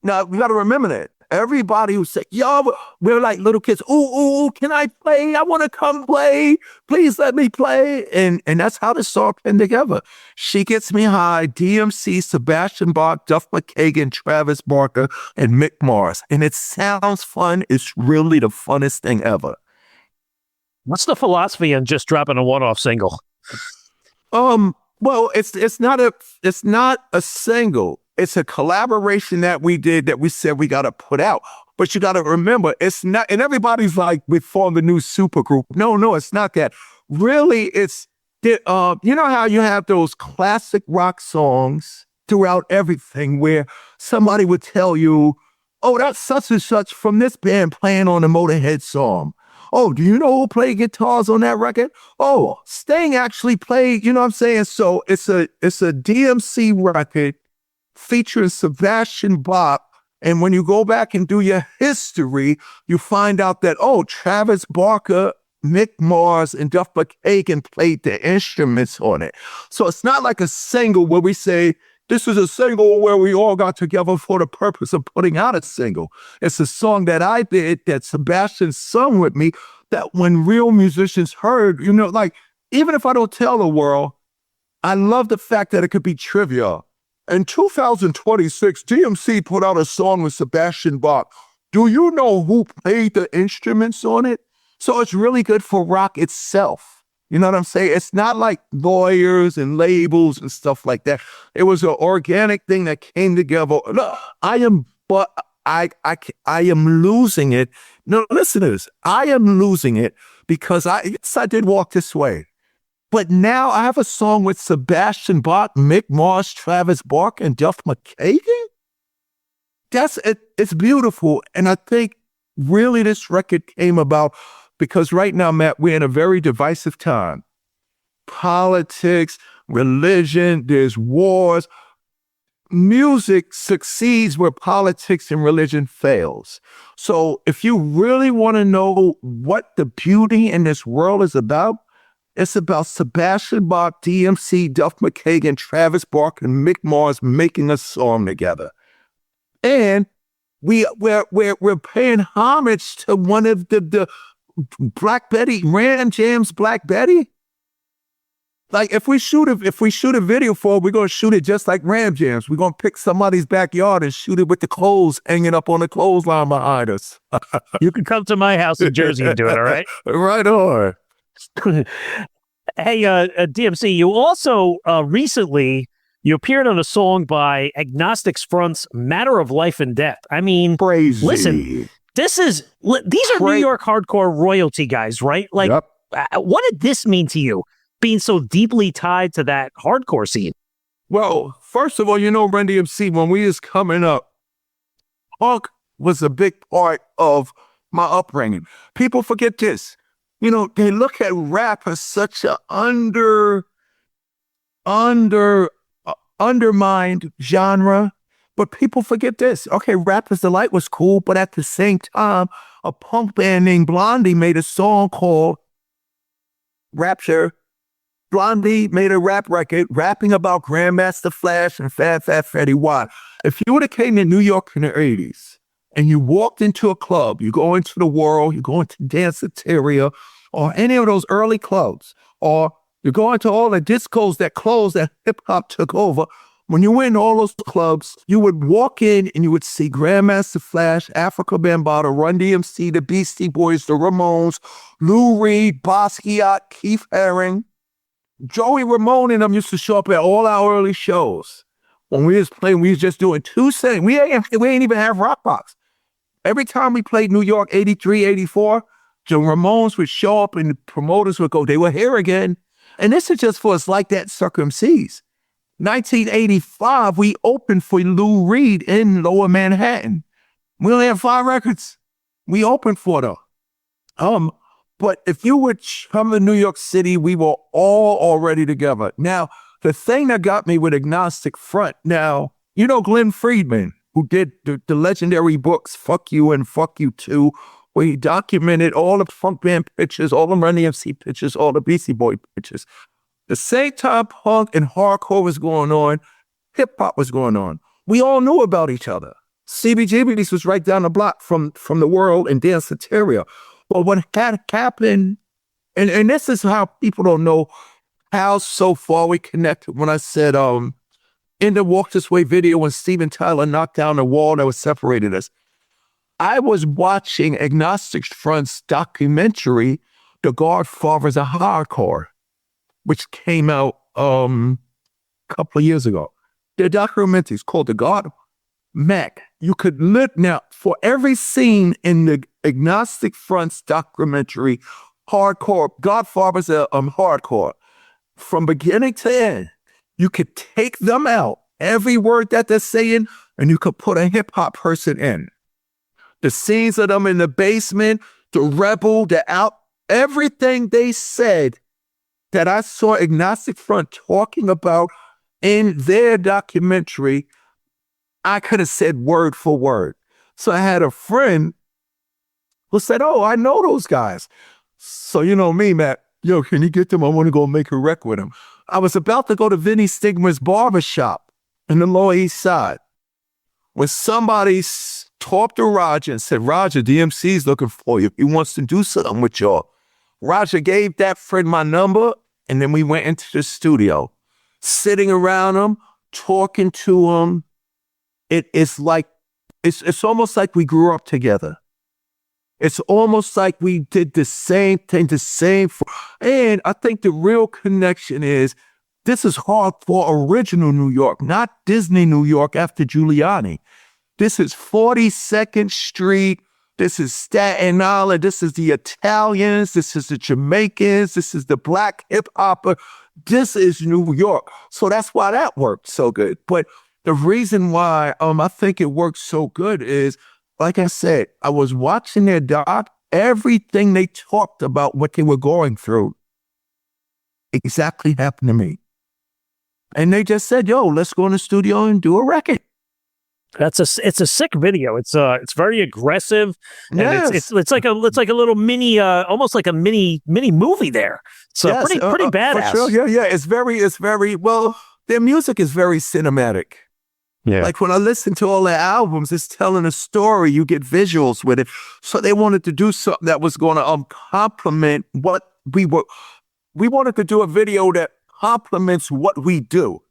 Now, we got to remember that. Everybody who said, yo, we're like little kids. Ooh, can I play? I want to come play. Please let me play. And that's how the song came together. She Gets Me High, DMC, Sebastian Bach, Duff McKagan, Travis Barker, and Mick Mars. And it sounds fun. It's really the funnest thing ever. What's the philosophy on just dropping a one-off single? Well, it's not a single. It's a collaboration that we did that we said we got to put out. But you got to remember, it's not, and everybody's like, we formed a new supergroup. No, it's not that. Really, it's, you know how you have those classic rock songs throughout everything where somebody would tell you, oh, that's such and such from this band playing on the Motorhead song. Oh, do you know who played guitars on that record? Oh, Sting actually played, you know what I'm saying? So it's a DMC record featuring Sebastian Bach. And when you go back and do your history, you find out that, oh, Travis Barker, Mick Mars, and Duff McKagan played the instruments on it. So it's not like a single where we say, this is a single where we all got together for the purpose of putting out a single. It's a song that I did that Sebastian sung with me that when real musicians heard, you know, like, even if I don't tell the world, I love the fact that it could be trivia. In 2026, DMC put out a song with Sebastian Bach. Do you know who played the instruments on it? So it's really good for rock itself. You know what I'm saying? It's not like lawyers and labels and stuff like that. It was an organic thing that came together. Look, I am losing it. No, listen to this. I am losing it because I did Walk This Way. But now I have a song with Sebastian Bach, Mick Mars, Travis Barker, and Duff McKagan. That's it. It's beautiful. And I think really this record came about because right now, Matt, we're in a very divisive time. Politics, religion, there's wars. Music succeeds where politics and religion fails. So if you really want to know what the beauty in this world is about, it's about Sebastian Bach, DMC, Duff McKagan, Travis Barker, and Mick Mars making a song together. And we're paying homage to one of the Black Betty, Ram Jam's Black Betty. Like if we shoot a video for it, we're gonna shoot it just like Ram Jams. We're gonna pick somebody's backyard and shoot it with the clothes hanging up on the clothesline behind us. You can come to my house in Jersey and do it, all right? Right on. Hey, DMC, you also recently you appeared on a song by Agnostic's front's Matter of Life and Death. I mean, crazy. Listen, these are New York hardcore royalty guys, right? Like, yep. What did this mean to you, being so deeply tied to that hardcore scene? Well, first of all, you know, Run-DMC, when we was coming up, punk was a big part of my upbringing. People forget this. You know, they look at rap as such a undermined genre, but people forget this. Okay, Rapper's Delight was cool, but at the same time, a punk band named Blondie made a song called Rapture. Blondie made a rap record rapping about Grandmaster Flash and Fat Fat Freddie Watt. If you would have came to New York in the 80s and you walked into a club, you go into the World, you go into Danceteria, or any of those early clubs, or you go into all the discos that closed that hip-hop took over. When you went in all those clubs, you would walk in and you would see Grandmaster Flash, Africa Bambaataa, Run-DMC, the Beastie Boys, the Ramones, Lou Reed, Basquiat, Keith Haring. Joey Ramone and them used to show up at all our early shows. When we was playing, we was just doing 2 cents. We ain't even have rock box. Every time we played New York, 83, 84, the Ramones would show up and the promoters would go, they were here again. And this is just for us like that Sucker MCs. 1985, we opened for Lou Reed in Lower Manhattan. We only had 5 records. We opened for them. But if you would come to New York City, we were all already together. Now, the thing that got me with Agnostic Front, now, you know Glenn Friedman, who did the legendary books, Fuck You and Fuck You Too, where he documented all the funk band pictures, all the Run-DMC pictures, all the Beastie Boy pictures. The same time punk and hardcore was going on, hip-hop was going on. We all knew about each other. CBGB's was right down the block from the World and Danceteria. But what had happened, and this is how people don't know how so far we connected. When I said, in the Walk This Way video, when Steven Tyler knocked down the wall that was separated us, I was watching Agnostic Front's documentary, The Godfathers of Hardcore, which came out a couple of years ago. The documentary is called The God. Mac, you could look now for every scene in the Agnostic Front's documentary, hardcore, Godfathers hardcore, from beginning to end, you could take them out, every word that they're saying, and you could put a hip hop person in. The scenes of them in the basement, the rebel, the out, everything they said that I saw Agnostic Front talking about in their documentary, I could have said word for word. So I had a friend who said, oh, I know those guys. So you know me, Matt, yo, can you get them? I want to go make a rec with them. I was about to go to Vinny Stigma's barbershop in the Lower East Side when somebody talked to Roger and said, Roger, DMC's looking for you. He wants to do something with y'all. Roger gave that friend my number, and then we went into the studio, sitting around him, talking to him. It's almost like we grew up together. It's almost like we did the same thing, and I think the real connection is this is hardcore original New York, not Disney New York after Giuliani. This is 42nd Street. This is Staten Island. This is the Italians. This is the Jamaicans. This is the black hip hopper. This is New York. So that's why that worked so good. But the reason why I think it works so good is, like I said, I was watching their doc. Everything they talked about, what they were going through, exactly happened to me. And they just said, yo, let's go in the studio and do a record. It's a sick video. It's very aggressive. And Yes. it's like a little mini, almost like a mini movie there. So Yes, pretty badass. For sure. Yeah. It's very, well, their music is very cinematic. Yeah. Like when I listen to all their albums, it's telling a story. You get visuals with it. So they wanted to do something that was going to complement what we were. We wanted to do a video that complements what we do.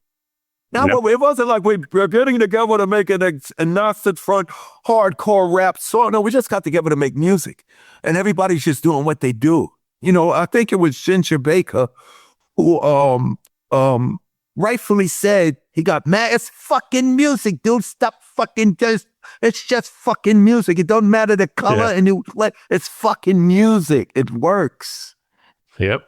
Now, it wasn't like we're getting together to make an Agnostic Front hardcore rap song. No, we just got together to make music. And everybody's just doing what they do. You know, I think it was Ginger Baker who rightfully said, he got mad. It's fucking music, dude. Stop fucking it's just fucking music. It don't matter the color it's fucking music. It works. Yep.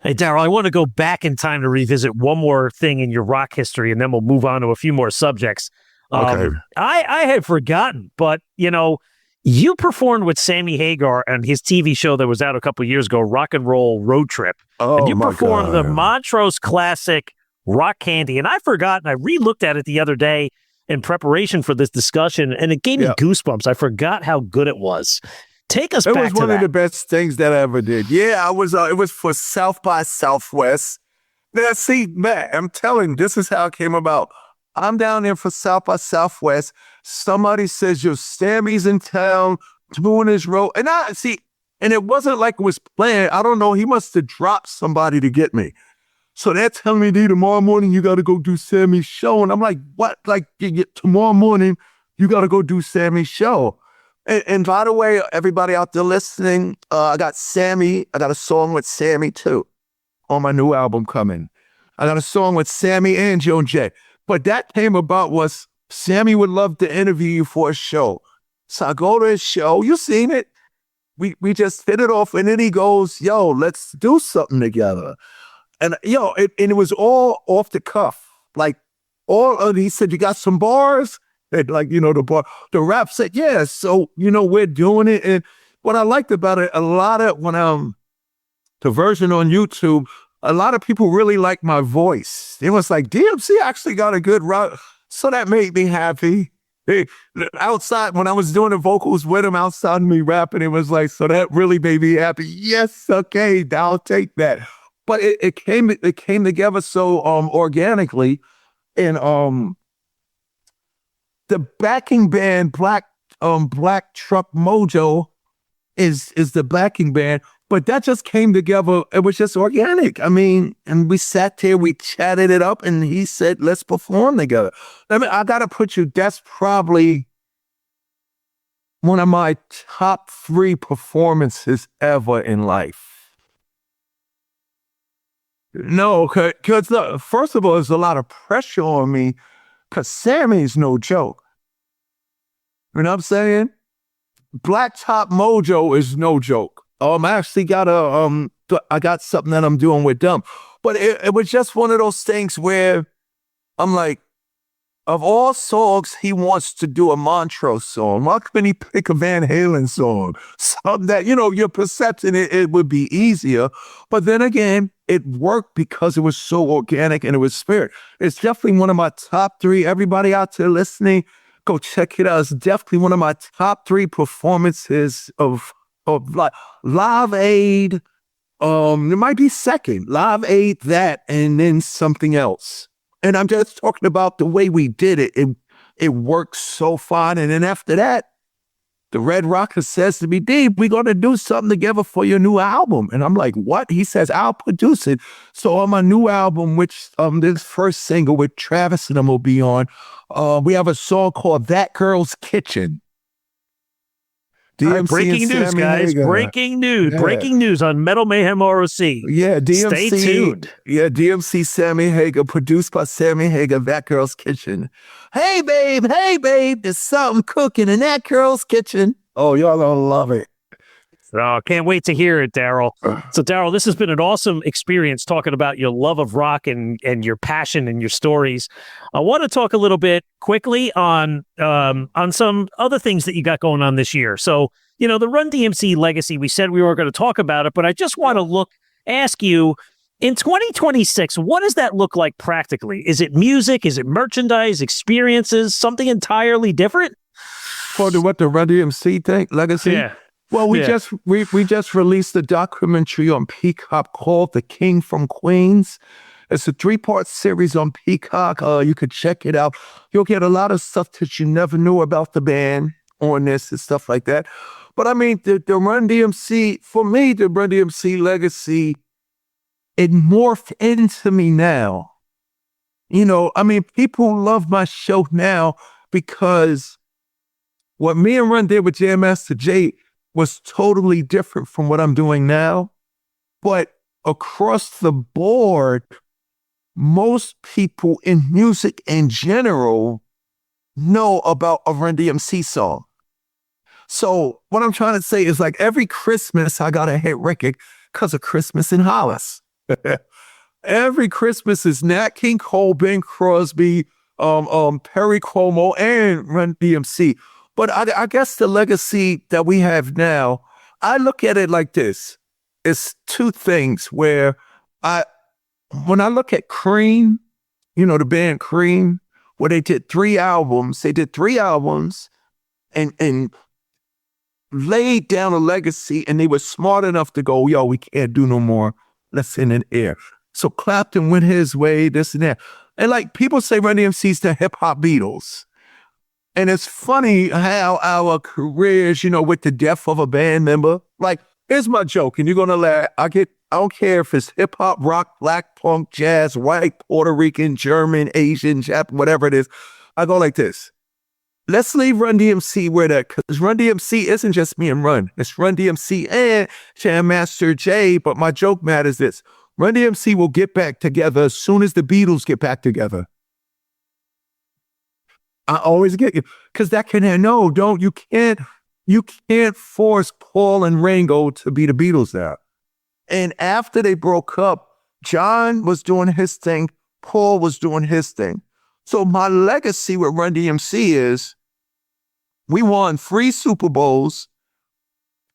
Hey, Darryl, I want to go back in time to revisit one more thing in your rock history, and then we'll move on to a few more subjects. Okay. I had forgotten, but, you know, you performed with Sammy Hagar on his TV show that was out a couple years ago, Rock and Roll Road Trip. Oh, and you my performed God. the Montrose classic Rock Candy, and I forgot, and I re-looked at it the other day in preparation for this discussion, and it gave me goosebumps. I forgot how good it was. Take us back to that. It was one of the best things that I ever did. Yeah, I was. It was for South by Southwest. Now, see, man, I'm telling you, this is how it came about. I'm down there for South by Southwest. Somebody says, yo, Sammy's in town doing his road. And I see, and it wasn't like it was planned. I don't know. He must have dropped somebody to get me. So they're telling me, D, tomorrow morning, you got to go do Sammy's show. And I'm like, what? Like, tomorrow morning, you got to go do Sammy's show. And by the way, everybody out there listening, I got Sammy. I got a song with Sammy, too, on my new album coming. I got a song with Sammy and Joan Jett. But that came about was Sammy would love to interview you for a show. So I go to his show. You seen it. We just hit it off. And then he goes, yo, let's do something together. And, it was all off the cuff. Like, he said, you got some bars? And the rap said, yeah, so, we're doing it. And what I liked about it, a lot of, when the version on YouTube, a lot of people really liked my voice. It was like, DMC actually got a good route. So that made me happy. Outside, when I was doing the vocals with him outside me rapping, it was like, so that really made me happy. Yes, okay, I'll take that. But it came together so organically. And the backing band, Black Truck Mojo, is the backing band, but that just came together. It was just organic. I mean, and we sat there, we chatted it up, and he said, "Let's perform together." I mean, I gotta put you. That's probably one of my top 3 performances ever in life. No, because first of all, there's a lot of pressure on me because Sammy's no joke. You know what I'm saying? Blacktop Mojo is no joke. I actually got I got something that I'm doing with them. But it was just one of those things where I'm like, of all songs, he wants to do a Montrose song. Why couldn't he pick a Van Halen song? Something that, your perception, it would be easier. But then again, it worked because it was so organic and it was spirit. It's definitely one of my top 3. Everybody out there listening, go check it out. It's definitely one of my top 3 performances of like Live Aid. It might be second. Live Aid, that, and then something else. And I'm just talking about the way we did it. It worked so fine. And then after that, the Red Rocker says to me, "Dave, we're going to do something together for your new album." And I'm like, "What?" He says, "I'll produce it." So on my new album, which this first single with Travis and them will be on, we have a song called That Girl's Kitchen. All right, breaking news, guys. Breaking news. Yeah. Breaking news on Metal Mayhem ROC. Yeah, DMC. Stay tuned. Yeah, DMC Sammy Hagar, produced by Sammy Hagar, That Girl's Kitchen. Hey, babe, there's something cooking in that girl's kitchen. Oh, y'all gonna love it. Oh, can't wait to hear it, Darryl. So, Darryl, this has been an awesome experience talking about your love of rock and your passion and your stories. I want to talk a little bit quickly on some other things that you got going on this year. So, the Run-DMC legacy, we said we were going to talk about it, but I just want to ask you, in 2026, what does that look like practically? Is it music? Is it merchandise, experiences, something entirely different? For the Run-DMC thing, legacy? Yeah. Well, we just released a documentary on Peacock called The King from Queens. It's a 3-part series on Peacock. You could check it out. You'll get a lot of stuff that you never knew about the band on this and stuff like that. But I mean, the Run-DMC, for me, the Run-DMC legacy, it morphed into me now. People love my show now because what me and Run did with Jam Master Jay was totally different from what I'm doing now. But across the board, most people in music in general know about a Run-DMC song. So what I'm trying to say is, like, every Christmas I got a hit record because of Christmas in Hollis. Every Christmas is Nat King Cole, Bing Crosby, Perry Como, and Run-DMC. But I guess the legacy that we have now, I look at it like this. It's 2 things where when I look at Cream, the band Cream, where they did 3 albums, and laid down a legacy, and they were smart enough to go, "Yo, we can't do no more. Let's end it air." So Clapton went his way, this and that. And like people say Run-DMC's the hip-hop Beatles. And it's funny how our careers, with the death of a band member, like, here's my joke, and you're going to laugh. I don't care if it's hip hop, rock, black, punk, jazz, white, Puerto Rican, German, Asian, Japanese, whatever it is. I go like this. Let's leave Run-DMC where that, because Run-DMC isn't just me and Run. It's Run-DMC and Jam Master Jay. But my joke matters this. Run-DMC will get back together as soon as the Beatles get back together. I always get you, because you can't force Paul and Ringo to be the Beatles now. And after they broke up, John was doing his thing, Paul was doing his thing. So my legacy with Run-DMC is we won 3 Super Bowls,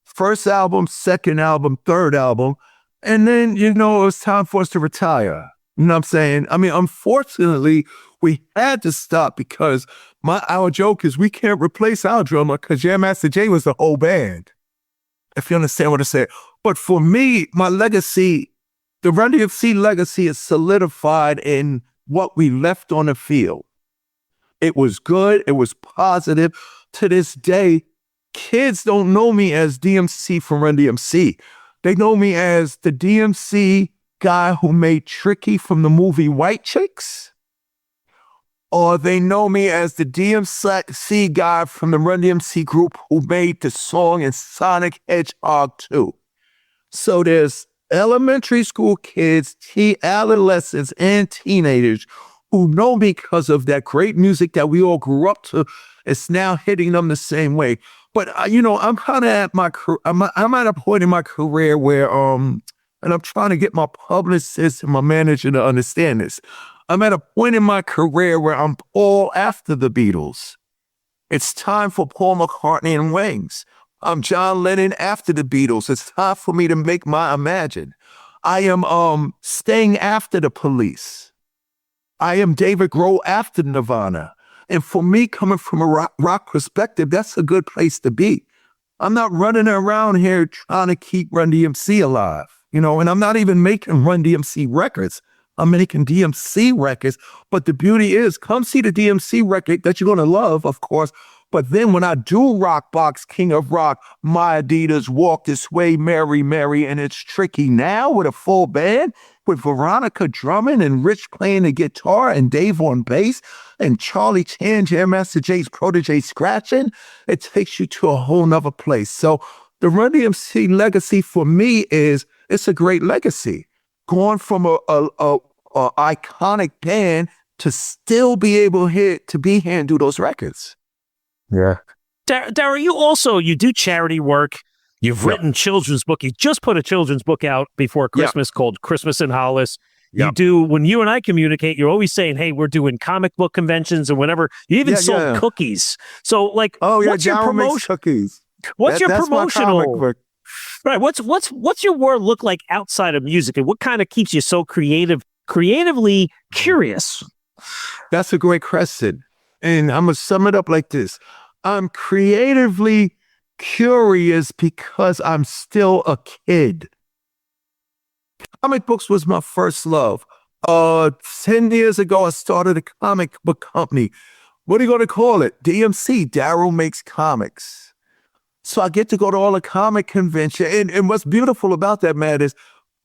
first album, second album, third album, and then, it was time for us to retire. You know what I'm saying? I mean, unfortunately, we had to stop because our joke is we can't replace our drummer because Jam Master Jay was the whole band. If you understand what I said. But for me, my legacy, the Run-DMC legacy is solidified in what we left on the field. It was good. It was positive. To this day, kids don't know me as DMC from Run-DMC. They know me as the DMC guy who made Tricky from the movie White Chicks, or they know me as the DMC guy from the Run-DMC group who made the song in Sonic Hedgehog 2. So there's elementary school kids, adolescents, and teenagers who know me because of that great music that we all grew up to. It's now hitting them the same way. But I'm kind of at I'm at a point in my career where and I'm trying to get my publicist and my manager to understand this. I'm at a point in my career where I'm all after the Beatles. It's time for Paul McCartney and Wings. I'm John Lennon after the Beatles. It's time for me to make my Imagine. I am staying after the Police. I am David Grohl after Nirvana. And for me, coming from a rock perspective, that's a good place to be. I'm not running around here trying to keep Run-DMC alive, and I'm not even making Run-DMC records. I'm making DMC records. But the beauty is, come see the DMC record that you're going to love, of course. But then when I do Rock Box, King of Rock, My Adidas, Walk This Way, Mary, Mary, and It's Tricky Now with a full band, with Veronica drumming and Rich playing the guitar and Dave on bass and Charlie Chan, Jam Master Jay's protege scratching, it takes you to a whole nother place. So the Run-DMC legacy for me it's a great legacy. Going from a iconic band to still be able to be here and do those records. Yeah. Darryl, you do charity work. You've written children's book. You just put a children's book out before Christmas called Christmas in Hollis. You do, when you and I communicate, you're always saying, hey, we're doing comic book conventions and whatever. You even sold cookies. So what's your promotion? Cookies. What's your that's promotional? Right. What's your world look like outside of music, and what kind of keeps you so creatively curious? That's a great question. And I'm going to sum it up like this. I'm creatively curious because I'm still a kid. Comic books was my first love. 10 years ago, I started a comic book company. What are you going to call it? DMC, Darryl Makes Comics. So I get to go to all the comic convention. And what's beautiful about that, man, is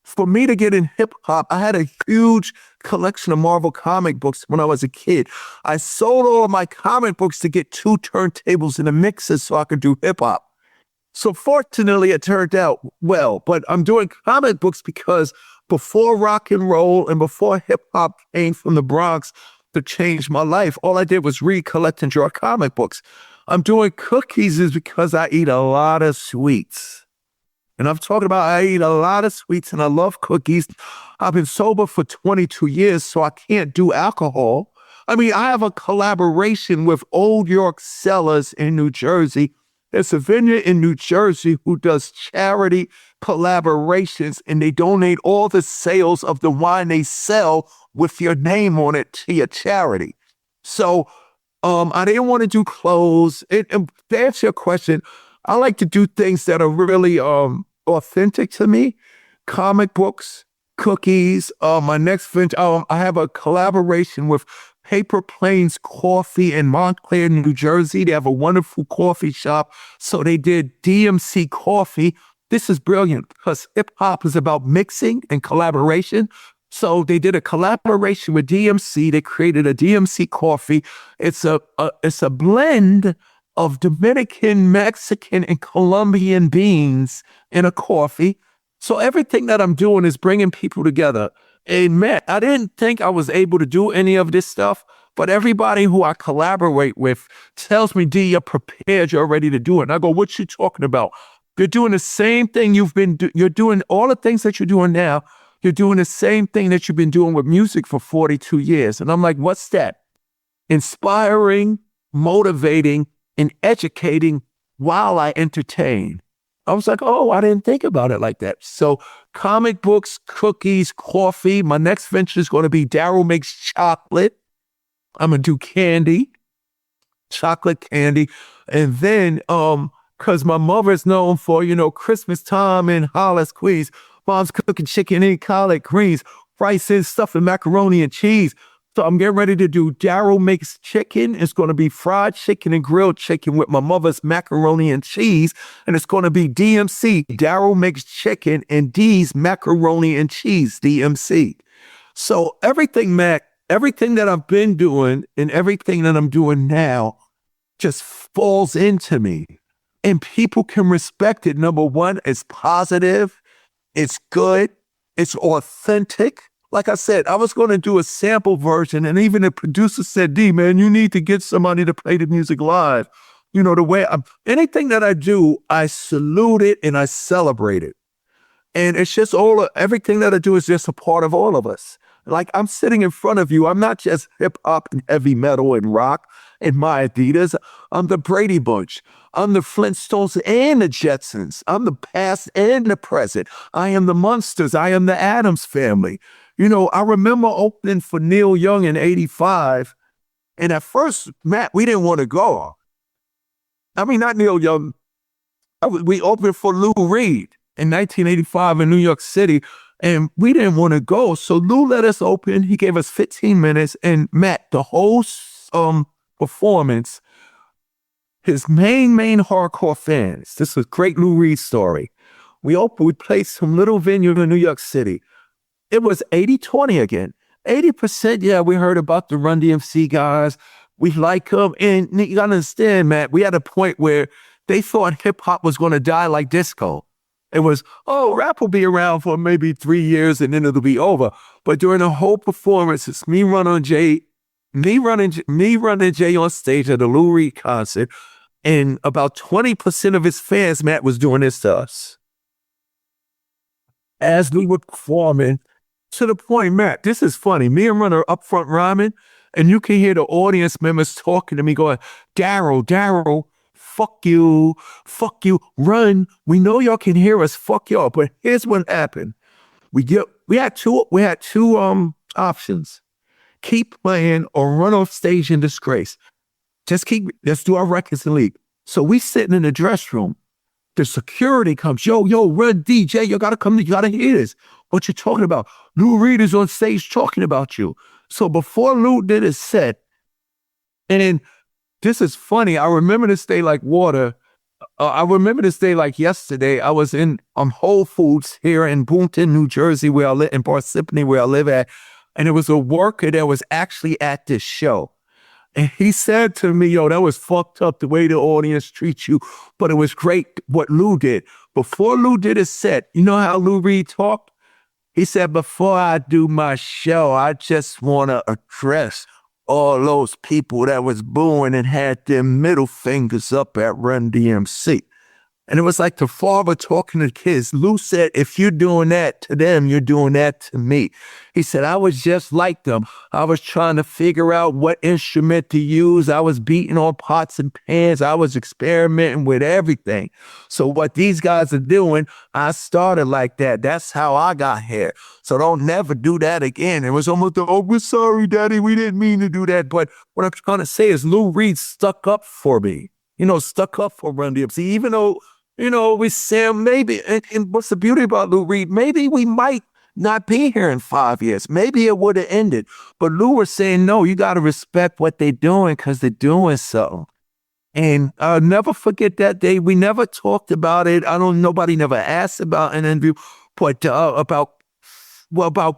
for me to get in hip hop, I had a huge collection of Marvel comic books when I was a kid. I sold all of my comic books to get 2 turntables and a mixer so I could do hip hop. So fortunately, it turned out well. But I'm doing comic books because before rock and roll and before hip hop came from the Bronx to change my life, all I did was read, collect, and draw comic books. I'm doing cookies is because I eat a lot of sweets. And I'm talking about I eat a lot of sweets and I love cookies. I've been sober for 22 years, so I can't do alcohol. I mean, I have a collaboration with Old York Cellars in New Jersey. There's a vineyard in New Jersey who does charity collaborations, and they donate all the sales of the wine they sell with your name on it to your charity. So I didn't want to do clothes. And to answer your question, I like to do things that are really authentic to me. Comic books, cookies. My next venture, I have a collaboration with Paper Planes Coffee in Montclair, New Jersey. They have a wonderful coffee shop. So they did DMC coffee. This is brilliant because hip hop is about mixing and collaboration. So they did a collaboration with DMC. They created a DMC coffee. It's a blend of Dominican, Mexican, and Colombian beans in a coffee. So everything that I'm doing is bringing people together. And man, I didn't think I was able to do any of this stuff, but everybody who I collaborate with tells me, D, you're prepared, you're ready to do it. And I go, what you talking about? You're doing the same thing you're doing all the things that you're doing now. You're doing the same thing that you've been doing with music for 42 years. And I'm like, what's that? Inspiring, motivating, and educating while I entertain. I was like, oh, I didn't think about it like that. So comic books, cookies, coffee. My next venture is going to be Darryl Makes Chocolate. I'm going to do candy, chocolate candy. And then, because my mother's known for, Christmas time in Hollis, Queens. Mom's cooking chicken and collard greens, rice and stuff and macaroni and cheese. So I'm getting ready to do Darryl Makes Chicken. It's going to be fried chicken and grilled chicken with my mother's macaroni and cheese. And it's going to be DMC, Darryl Makes Chicken, and D's Macaroni and Cheese, DMC. So everything that I've been doing and everything that I'm doing now just falls into me. And people can respect it. Number one, it's positive. It's good. It's authentic. Like I said, I was going to do a sample version, and even the producer said, D, man, you need to get somebody to play the music live. You know, the way anything that I do, I salute it and I celebrate it. And it's just everything that I do is just a part of all of us. Like, I'm sitting in front of you. I'm not just hip hop and heavy metal and rock and my Adidas. I'm the Brady Bunch. I'm the Flintstones and the Jetsons. I'm the past and the present. I am the Munsters. I am the Addams Family. You know, I remember opening for Neil Young in 85. And at first, Matt, we didn't want to go. I mean, not Neil Young. We opened for Lou Reed in 1985 in New York City. And we didn't want to go. So Lou let us open. He gave us 15 minutes. And Matt, the whole performance, his main hardcore fans, this is a great Lou Reed story. We played some little venue in New York City. It was 80-20 again. 80%, yeah, we heard about the Run-DMC guys. We like them. And you gotta understand, Matt, we had a point where they thought hip-hop was going to die like disco. It was, rap will be around for maybe 3 years and then it'll be over. But during the whole performance, it's me running Jay on stage at a Lou Reed concert, and about 20% of his fans, Matt, was doing this to us. As we were performing, to the point, Matt, this is funny. Me and Run are up front rhyming, and you can hear the audience members talking to me going, Darryl, fuck you, Run. We know y'all can hear us, fuck y'all. But here's what happened. We had two options. Keep playing or run off stage in disgrace. Let's do our records and leave. So we sitting in the dress room. The security comes, yo, Run, DJ, you gotta come, you gotta hear this. What you talking about? Lou Reed is on stage talking about you. So before Lou did his set, and this is funny, I remember this day like water. I remember this day like yesterday. I was in Whole Foods here in Boonton, New Jersey, where I live, in Parsippany, where I live at. And it was a worker that was actually at this show. And he said to me, yo, that was fucked up the way the audience treats you. But it was great what Lou did. Before Lou did his set, you know how Lou Reed talked? He said, before I do my show, I just want to address all those people that was booing and had their middle fingers up at Run-DMC. And it was like the father talking to the kids. Lou said, if you're doing that to them, you're doing that to me. He said, I was just like them. I was trying to figure out what instrument to use. I was beating on pots and pans. I was experimenting with everything. So what these guys are doing, I started like that. That's how I got here. So don't never do that again. It was almost, we're sorry, Daddy. We didn't mean to do that. But what I'm trying to say is Lou Reed stuck up for me. Stuck up for Run-DMC, even though, we say maybe, and what's the beauty about Lou Reed? Maybe we might not be here in 5 years. Maybe it would have ended. But Lou was saying, no, you got to respect what they're doing because they're doing so. And I'll never forget that day. We never talked about it. Nobody never asked about an interview. But about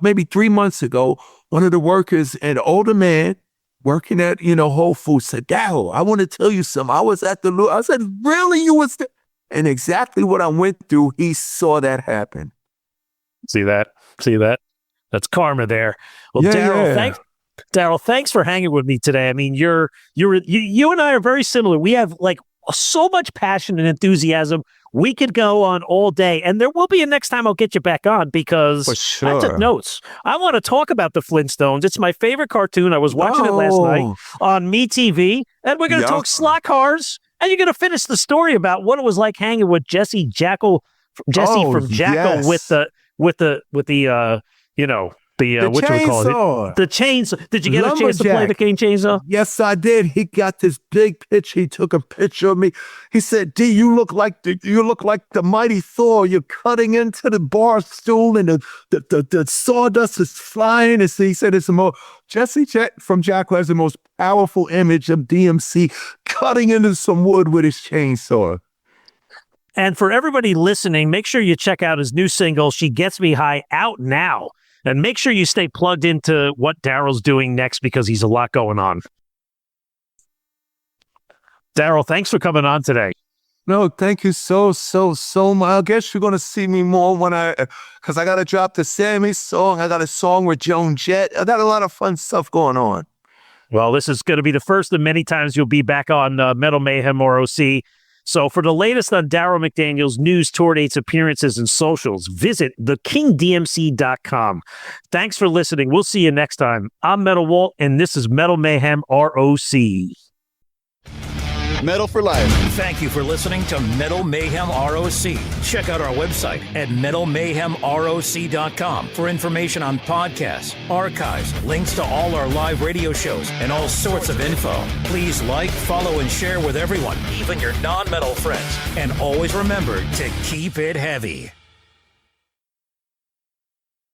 maybe 3 months ago, one of the workers, an older man, working at, Whole Foods, said, Darryl, I want to tell you something. I was at the Lou. I said, really? You was there? And exactly what I went through, he saw that happen. See that? That's karma there. Well, Yeah, Darryl, thanks for hanging with me today. I mean, you and I are very similar. We have like so much passion and enthusiasm. We could go on all day, and there will be a next time I'll get you back on because for sure. I took notes. I want to talk about the Flintstones. It's my favorite cartoon. I was watching it last night on MeTV, and we're going to talk slot cars. And you're going to finish the story about what it was like hanging with Jesse from Jackal yes. with the what you would call it? The chainsaw. Did you get a chance to play the King chainsaw? Yes, I did. He got this big picture. He took a picture of me. He said, D, you look like the mighty Thor. You're cutting into the bar stool and the sawdust is flying. And so he said it's the most, Jesse from Jackal has the most powerful image of DMC cutting into some wood with his chainsaw. And for everybody listening, make sure you check out his new single, She Gets Me High, out now. And make sure you stay plugged into what Darryl's doing next because he's a lot going on. Darryl, thanks for coming on today. No, thank you so much. I guess you're going to see me more because I got to drop the Sammy song. I got a song with Joan Jett. I got a lot of fun stuff going on. Well, this is going to be the first of many times you'll be back on Metal Mayhem ROC. So for the latest on Darryl McDaniels' news, tour dates, appearances, and socials, visit thekingdmc.com. Thanks for listening. We'll see you next time. I'm Metal Walt, and this is Metal Mayhem ROC. Metal for life. Thank you for listening to Metal Mayhem ROC. Check out our website at metalmayhemroc.com for information on podcasts, archives, links to all our live radio shows, and all sorts of info. Please like, follow, and share with everyone, even your non-metal friends. And always remember to keep it heavy.